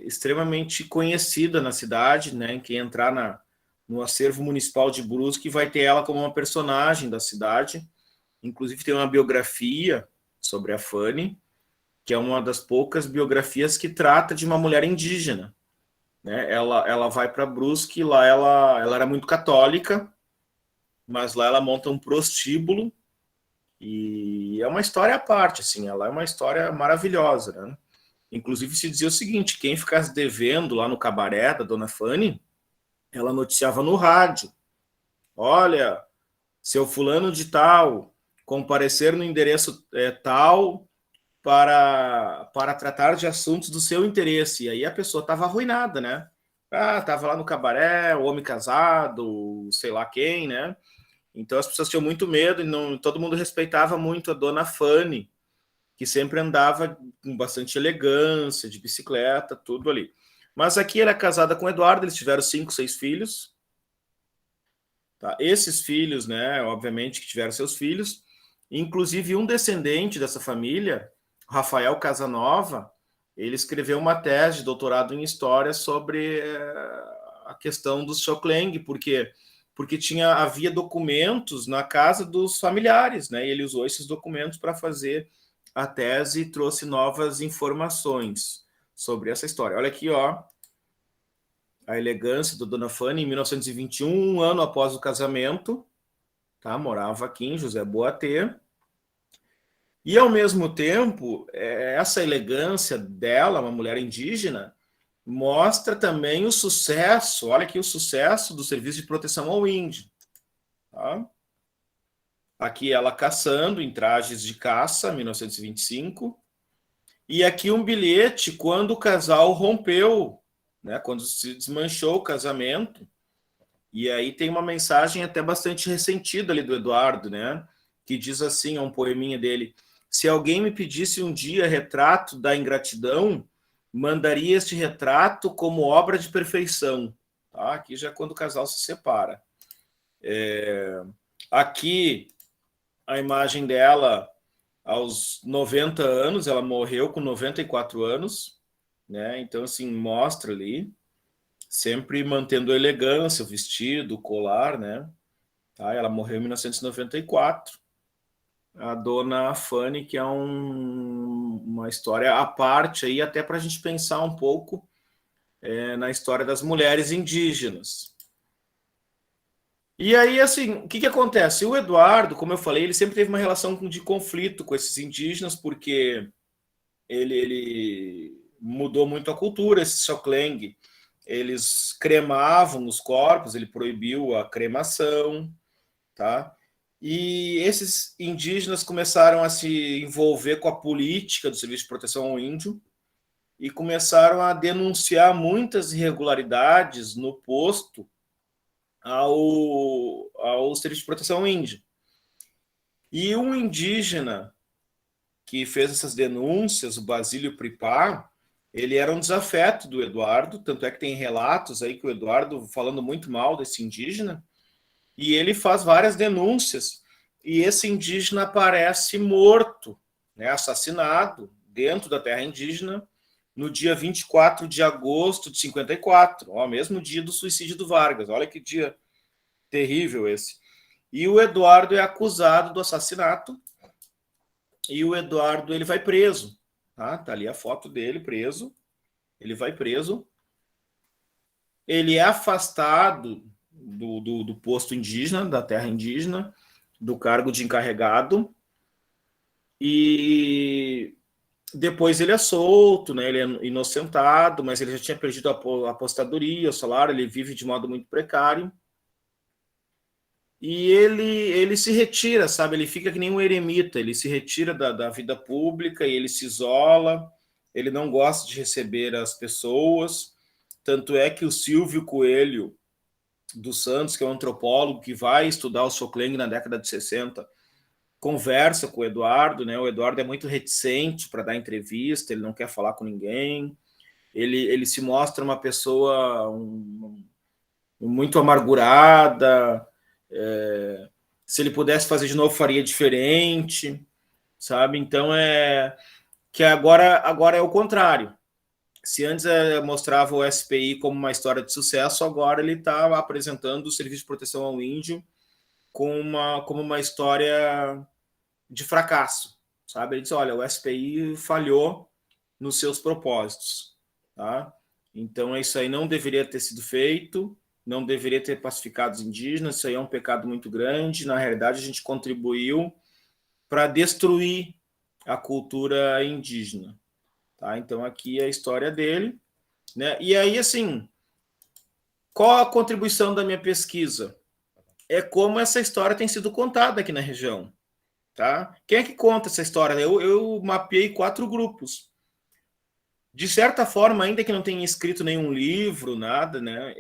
extremamente conhecida na cidade, né? Quem entrar no acervo municipal de Brusque, vai ter ela como uma personagem da cidade. Inclusive tem uma biografia sobre a Fanny, que é uma das poucas biografias que trata de uma mulher indígena. Né? Ela vai para Brusque, lá ela era muito católica, mas lá ela monta um prostíbulo, e é uma história à parte, assim, ela é uma história maravilhosa, né? Inclusive se dizia o seguinte, quem ficasse devendo lá no cabaré da Dona Fanny, ela noticiava no rádio, olha, seu fulano de tal, comparecer no endereço tal para tratar de assuntos do seu interesse. E aí a pessoa estava arruinada, né? Ah, estava lá no cabaré, o homem casado, sei lá quem, né? Então as pessoas tinham muito medo e não, todo mundo respeitava muito a Dona Fanny, que sempre andava com bastante elegância, de bicicleta, tudo ali. Mas aqui ela é casada com o Eduardo, eles tiveram 5, 6 filhos. Tá? Esses filhos, né, obviamente que tiveram seus filhos, inclusive um descendente dessa família, Rafael Casanova, ele escreveu uma tese de doutorado em história sobre a questão dos Xocleng, porque havia documentos na casa dos familiares, né? E ele usou esses documentos para fazer a tese e trouxe novas informações sobre essa história. Olha aqui, ó, a elegância da Dona Fanny em 1921, um ano após o casamento, tá? Morava aqui em José Boatê. E, ao mesmo tempo, essa elegância dela, uma mulher indígena, mostra também o sucesso, olha aqui o sucesso do Serviço de Proteção ao Índio. Tá? Aqui ela caçando em trajes de caça, 1925. E aqui um bilhete quando o casal rompeu, né, quando se desmanchou o casamento. E aí tem uma mensagem até bastante ressentida ali do Eduardo, né? Que diz assim, é um poeminha dele: se alguém me pedisse um dia retrato da ingratidão, mandaria este retrato como obra de perfeição. Tá? Aqui já é quando o casal se separa. Aqui a imagem dela aos 90 anos, ela morreu com 94 anos, né? Então, assim, mostra ali, sempre mantendo a elegância, o vestido, o colar, né? Tá? Ela morreu em 1994. A Dona Fanny, que é uma história à parte aí, até para a gente pensar um pouco na história das mulheres indígenas. E aí, assim, o que acontece? O Eduardo, como eu falei, ele sempre teve uma relação de conflito com esses indígenas, porque ele mudou muito a cultura, esse Xocleng. Eles cremavam os corpos, ele proibiu a cremação, tá? E esses indígenas começaram a se envolver com a política do Serviço de Proteção ao Índio e começaram a denunciar muitas irregularidades no posto ao Serviço de Proteção ao Índio. E um indígena que fez essas denúncias, o Basílio Pripá, ele era um desafeto do Eduardo, tanto é que tem relatos aí que o Eduardo falando muito mal desse indígena, e ele faz várias denúncias, e esse indígena aparece morto, né, assassinado, dentro da terra indígena, no dia 24 de agosto de 54, ó, mesmo dia do suicídio do Vargas. Olha que dia terrível esse. E o Eduardo é acusado do assassinato, e o Eduardo ele vai preso. Tá ali a foto dele preso. Ele vai preso. Ele é afastado do posto indígena, da terra indígena, do cargo de encarregado. E depois ele é solto, né? Ele é inocentado, mas ele já tinha perdido a apostadoria, o salário, ele vive de modo muito precário. E ele se retira, sabe? Ele fica que nem um eremita, ele se retira da vida pública e ele se isola, ele não gosta de receber as pessoas. Tanto é que o Silvio Coelho dos Santos, que é um antropólogo que vai estudar o Xocleng na década de 60, conversa com o Eduardo, né? O Eduardo é muito reticente para dar entrevista, ele não quer falar com ninguém, ele se mostra uma pessoa muito amargurada, se ele pudesse fazer de novo, faria diferente, sabe? Então, que agora é o contrário. Se antes mostrava o SPI como uma história de sucesso, agora ele está apresentando o Serviço de Proteção ao Índio como uma história de fracasso, sabe? Ele diz, olha, o SPI falhou nos seus propósitos, tá? Então, isso aí não deveria ter sido feito, não deveria ter pacificado os indígenas, isso aí é um pecado muito grande. Na realidade, a gente contribuiu para destruir a cultura indígena, tá? Então, aqui é a história dele, né? E aí, assim, qual a contribuição da minha pesquisa? É como essa história tem sido contada aqui na região, tá? Quem é que conta essa história? Eu mapeei 4 grupos. De certa forma, ainda que não tenha escrito nenhum livro, nada, né?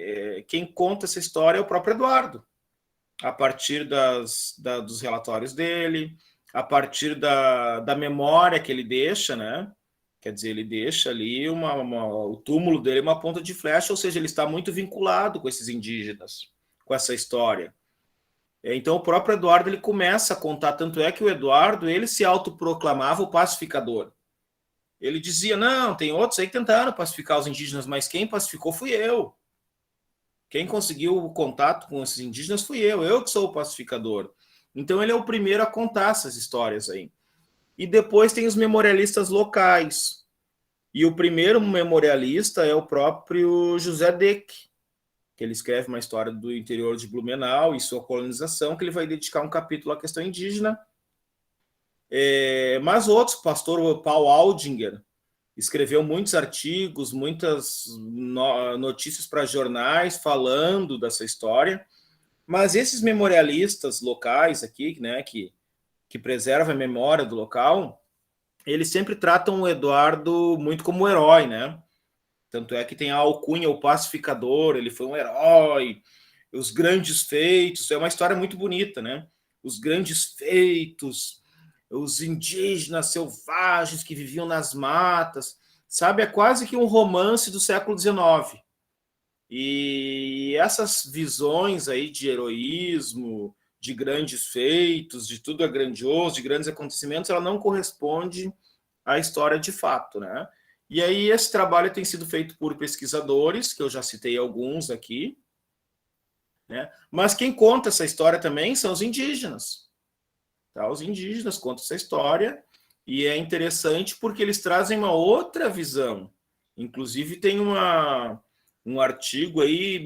Quem conta essa história é o próprio Eduardo, a partir dos relatórios dele, a partir da memória que ele deixa, né? Quer dizer, ele deixa ali o túmulo dele é uma ponta de flecha, ou seja, ele está muito vinculado com esses indígenas, com essa história. Então, o próprio Eduardo ele começa a contar, tanto é que o Eduardo ele se autoproclamava o pacificador. Ele dizia, não, tem outros aí que tentaram pacificar os indígenas, mas quem pacificou fui eu. Quem conseguiu o contato com esses indígenas fui eu que sou o pacificador. Então, ele é o primeiro a contar essas histórias aí. E depois tem os memorialistas locais. E o primeiro memorialista é o próprio José Deck, que ele escreve uma história do interior de Blumenau e sua colonização, que ele vai dedicar um capítulo à questão indígena. Mas outros, o pastor Paul Aldinger, escreveu muitos artigos, muitas notícias para jornais falando dessa história. Mas esses memorialistas locais aqui, né, que preservam a memória do local, eles sempre tratam o Eduardo muito como herói, né? Tanto é que tem a alcunha, o pacificador, ele foi um herói, os grandes feitos, é uma história muito bonita, né? Os grandes feitos, os indígenas selvagens que viviam nas matas, sabe? É quase que um romance do século XIX. E essas visões aí de heroísmo, de grandes feitos, de tudo é grandioso, de grandes acontecimentos, ela não corresponde à história de fato, né? E aí esse trabalho tem sido feito por pesquisadores, que eu já citei alguns aqui, né? Mas quem conta essa história também são os indígenas. Tá? Os indígenas contam essa história e é interessante porque eles trazem uma outra visão. Inclusive tem um artigo aí,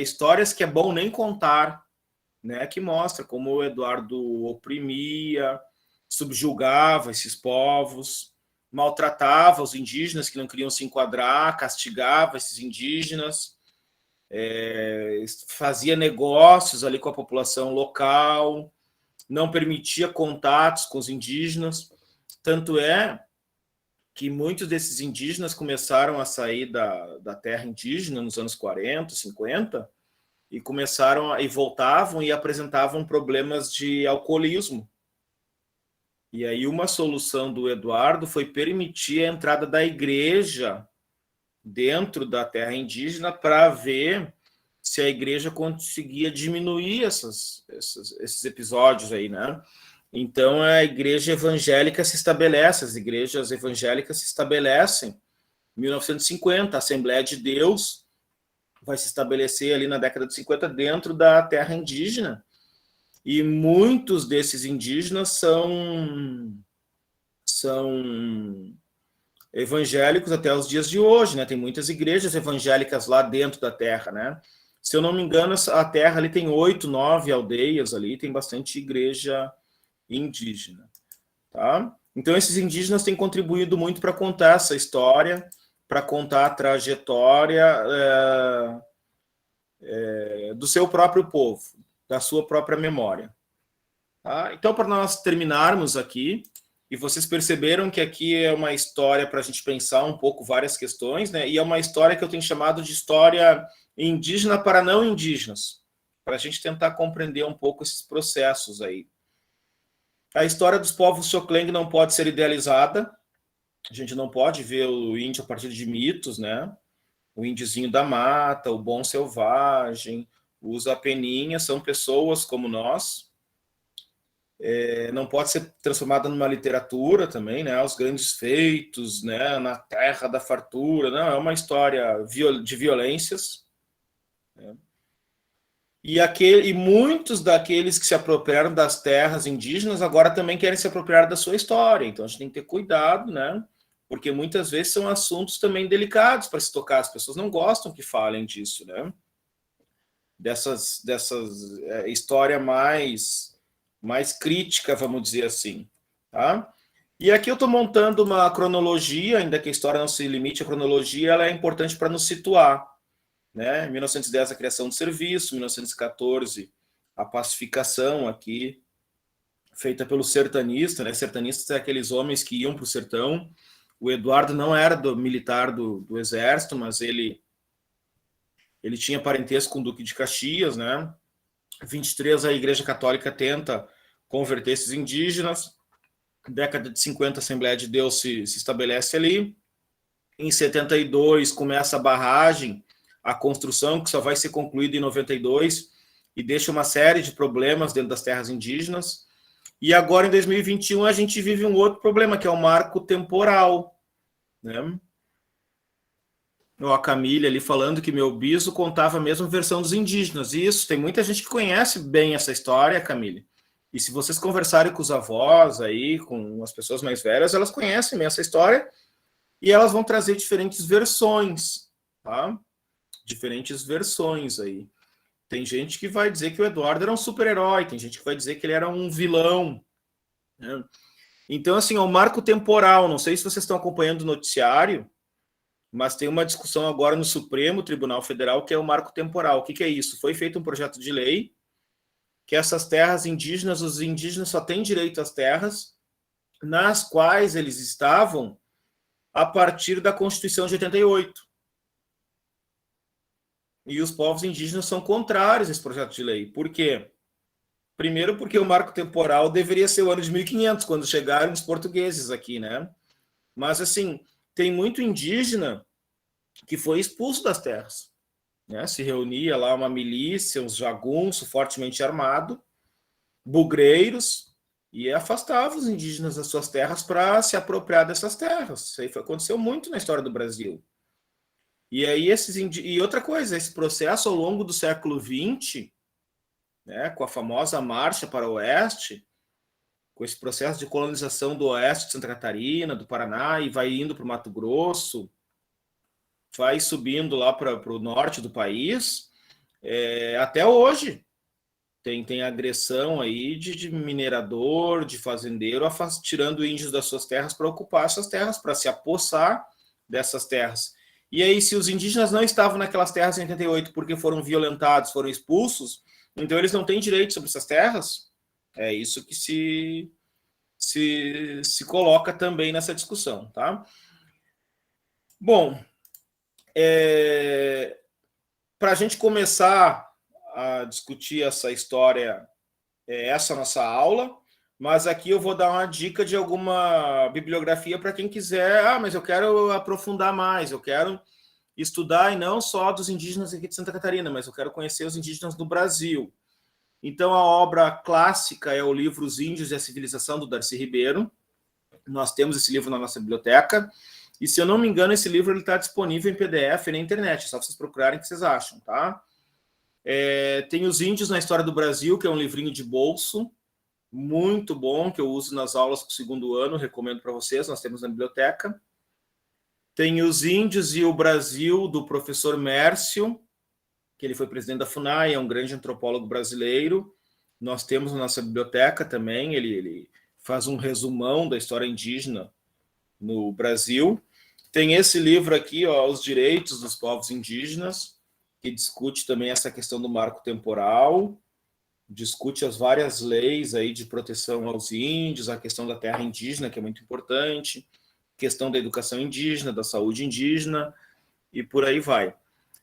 histórias que é bom nem contar, né? Que mostra como o Eduardo oprimia, subjugava esses povos, maltratava os indígenas que não queriam se enquadrar, castigava esses indígenas, fazia negócios ali com a população local, não permitia contatos com os indígenas. Tanto é que muitos desses indígenas começaram a sair da terra indígena nos anos 40, 50, e e voltavam e apresentavam problemas de alcoolismo. E aí uma solução do Eduardo foi permitir a entrada da igreja dentro da terra indígena para ver se a igreja conseguia diminuir esses episódios aí, né? Então a igreja evangélica se estabelece, as igrejas evangélicas se estabelecem em 1950, a Assembleia de Deus vai se estabelecer ali na década de 50 dentro da terra indígena, e muitos desses indígenas são evangélicos até os dias de hoje, né? Tem muitas igrejas evangélicas lá dentro da terra, né? Se eu não me engano, a terra ali tem 8, 9 aldeias ali, tem bastante igreja indígena, tá? Então esses indígenas têm contribuído muito para contar essa história, para contar a trajetória do seu próprio povo, da sua própria memória. Tá? Então, para nós terminarmos aqui, e vocês perceberam que aqui é uma história para a gente pensar um pouco várias questões, né? E é uma história que eu tenho chamado de história indígena para não indígenas, para a gente tentar compreender um pouco esses processos aí. A história dos povos Xocleng não pode ser idealizada, a gente não pode ver o índio a partir de mitos, né? O índiozinho da mata, o bom selvagem, os apeninhas são pessoas como nós, não pode ser transformada numa literatura também, né? Os grandes feitos, né? Na terra da fartura, não, é uma história de violências, né? E muitos daqueles que se apropriaram das terras indígenas agora também querem se apropriar da sua história. Então a gente tem que ter cuidado, né? Porque muitas vezes são assuntos também delicados para se tocar. As pessoas não gostam que falem disso, né? Dessas história mais crítica, vamos dizer assim, tá? E aqui eu estou montando uma cronologia, ainda que a história não se limite à cronologia, ela é importante para nos situar, né? 1910 a criação do serviço, 1914 a pacificação aqui feita pelo sertanista, né? Sertanistas são aqueles homens que iam para o sertão. O Eduardo não era militar do exército, mas ele tinha parentesco com o Duque de Caxias, né? 23 a Igreja Católica tenta converter esses indígenas. Década de 50 a Assembleia de Deus se estabelece ali. Em 72 começa a barragem, a construção, que só vai ser concluída em 92 e deixa uma série de problemas dentro das terras indígenas. E agora, em 2021, a gente vive um outro problema, que é o marco temporal, né? A Camille ali falando que meu biso contava a mesma versão dos indígenas. Isso, tem muita gente que conhece bem essa história, Camille. E se vocês conversarem com os avós aí, com as pessoas mais velhas, elas conhecem bem essa história e elas vão trazer diferentes versões, tá? Diferentes versões aí. Tem gente que vai dizer que o Eduardo era um super-herói, tem gente que vai dizer que ele era um vilão, né? Então, assim, é um marco temporal. Não sei se vocês estão acompanhando o noticiário, mas tem uma discussão agora no Supremo Tribunal Federal que é o marco temporal. O que é isso? Foi feito um projeto de lei que essas terras indígenas, os indígenas só têm direito às terras nas quais eles estavam a partir da Constituição de 88. E os povos indígenas são contrários a esse projeto de lei. Por quê? Primeiro, porque o marco temporal deveria ser o ano de 1500, quando chegaram os portugueses aqui, né? Mas, assim, tem muito indígena que foi expulso das terras, né? Se reunia lá uma milícia, uns jagunços fortemente armados, bugreiros, e afastava os indígenas das suas terras para se apropriar dessas terras. Isso aí aconteceu muito na história do Brasil. E aí e outra coisa, esse processo ao longo do século XX, né, com a famosa marcha para o oeste, com esse processo de colonização do oeste de Santa Catarina, do Paraná, e vai indo para o Mato Grosso, vai subindo lá para o norte do país, até hoje tem agressão aí de minerador, de fazendeiro, tirando índios das suas terras para ocupar essas terras, para se apossar dessas terras. E aí, se os indígenas não estavam naquelas terras em 88 porque foram violentados, foram expulsos, então eles não têm direito sobre essas terras? É isso que se coloca também nessa discussão, tá? Bom, para a gente começar a discutir essa história, essa nossa aula, mas aqui eu vou dar uma dica de alguma bibliografia para quem quiser. Mas eu quero aprofundar mais, eu quero estudar, e não só dos indígenas aqui de Santa Catarina, mas eu quero conhecer os indígenas do Brasil. Então, a obra clássica é o livro Os Índios e a Civilização, do Darcy Ribeiro. Nós temos esse livro na nossa biblioteca, e se eu não me engano, esse livro está disponível em PDF na internet, é só vocês procurarem o que vocês acham, tá? Tem Os Índios na História do Brasil, que é um livrinho de bolso, muito bom, que eu uso nas aulas do segundo ano, recomendo para vocês, nós temos na biblioteca. Tem Os Índios e o Brasil, do professor Mércio, que ele foi presidente da FUNAI, é um grande antropólogo brasileiro. Nós temos na nossa biblioteca também, ele faz um resumão da história indígena no Brasil. Tem esse livro aqui, ó, Os Direitos dos Povos Indígenas, que discute também essa questão do marco temporal, discute as várias leis aí de proteção aos índios, a questão da terra indígena, que é muito importante, questão da educação indígena, da saúde indígena, e por aí vai.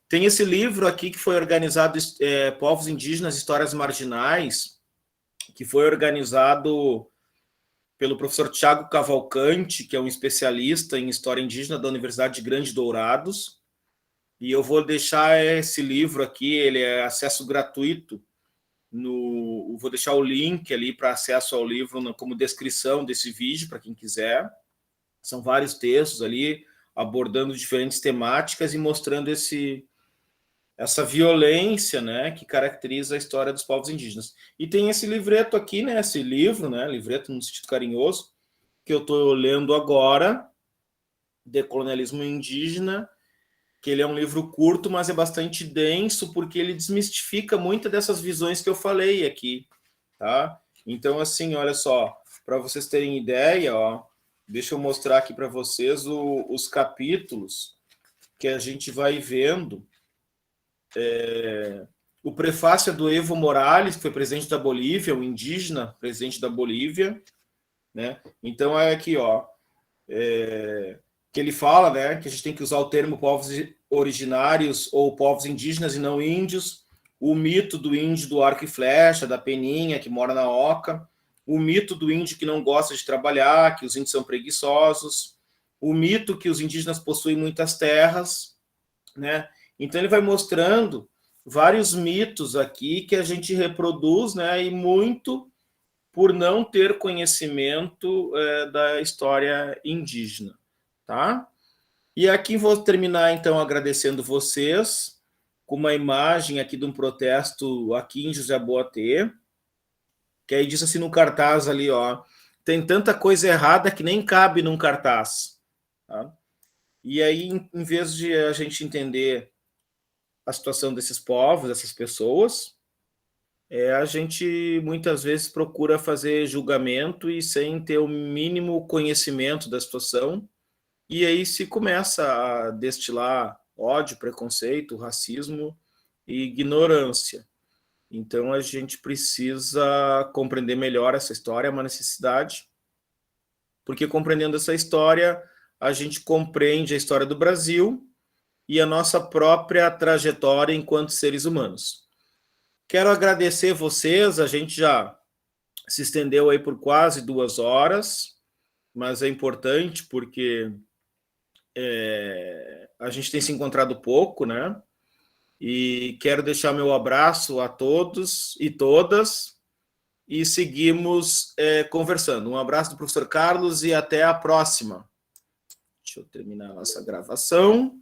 Tem esse livro aqui que foi organizado, Povos Indígenas, Histórias Marginais, que foi organizado pelo professor Tiago Cavalcante, que é um especialista em história indígena da Universidade de Grande Dourados, e eu vou deixar esse livro aqui, ele é acesso gratuito Vou deixar o link ali para acesso ao livro como descrição desse vídeo, para quem quiser. São vários textos ali, abordando diferentes temáticas e mostrando essa violência, né, que caracteriza a história dos povos indígenas. E tem esse livreto aqui, né, esse livro, né, livreto no sentido carinhoso, que eu estou lendo agora, Decolonialismo Indígena, que ele é um livro curto, mas é bastante denso, porque ele desmistifica muitas dessas visões que eu falei aqui, tá? Então, assim, olha só, para vocês terem ideia, ó, deixa eu mostrar aqui para vocês os capítulos que a gente vai vendo. O prefácio é do Evo Morales, que foi presidente da Bolívia, o indígena presidente da Bolívia, né? Então é aqui, ó, que ele fala, né, que a gente tem que usar o termo povos originários ou povos indígenas e não índios, o mito do índio do arco e flecha, da peninha, que mora na oca, o mito do índio que não gosta de trabalhar, que os índios são preguiçosos, o mito que os indígenas possuem muitas terras, né? Então ele vai mostrando vários mitos aqui que a gente reproduz, né, e muito por não ter conhecimento da história indígena, tá? E aqui vou terminar, então, agradecendo vocês com uma imagem aqui de um protesto aqui em José Boatê, que aí diz assim no cartaz ali, ó, tem tanta coisa errada que nem cabe num cartaz, tá? E aí, em vez de a gente entender a situação desses povos, dessas pessoas, a gente muitas vezes procura fazer julgamento e sem ter o mínimo conhecimento da situação, e aí se começa a destilar ódio, preconceito, racismo e ignorância. Então a gente precisa compreender melhor essa história, é uma necessidade, porque compreendendo essa história, a gente compreende a história do Brasil e a nossa própria trajetória enquanto seres humanos. Quero agradecer vocês, a gente já se estendeu aí por quase 2 horas, mas é importante porque a gente tem se encontrado pouco, né? E quero deixar meu abraço a todos e todas e seguimos conversando. Um abraço do professor Carlos e até a próxima. Deixa eu terminar a nossa gravação.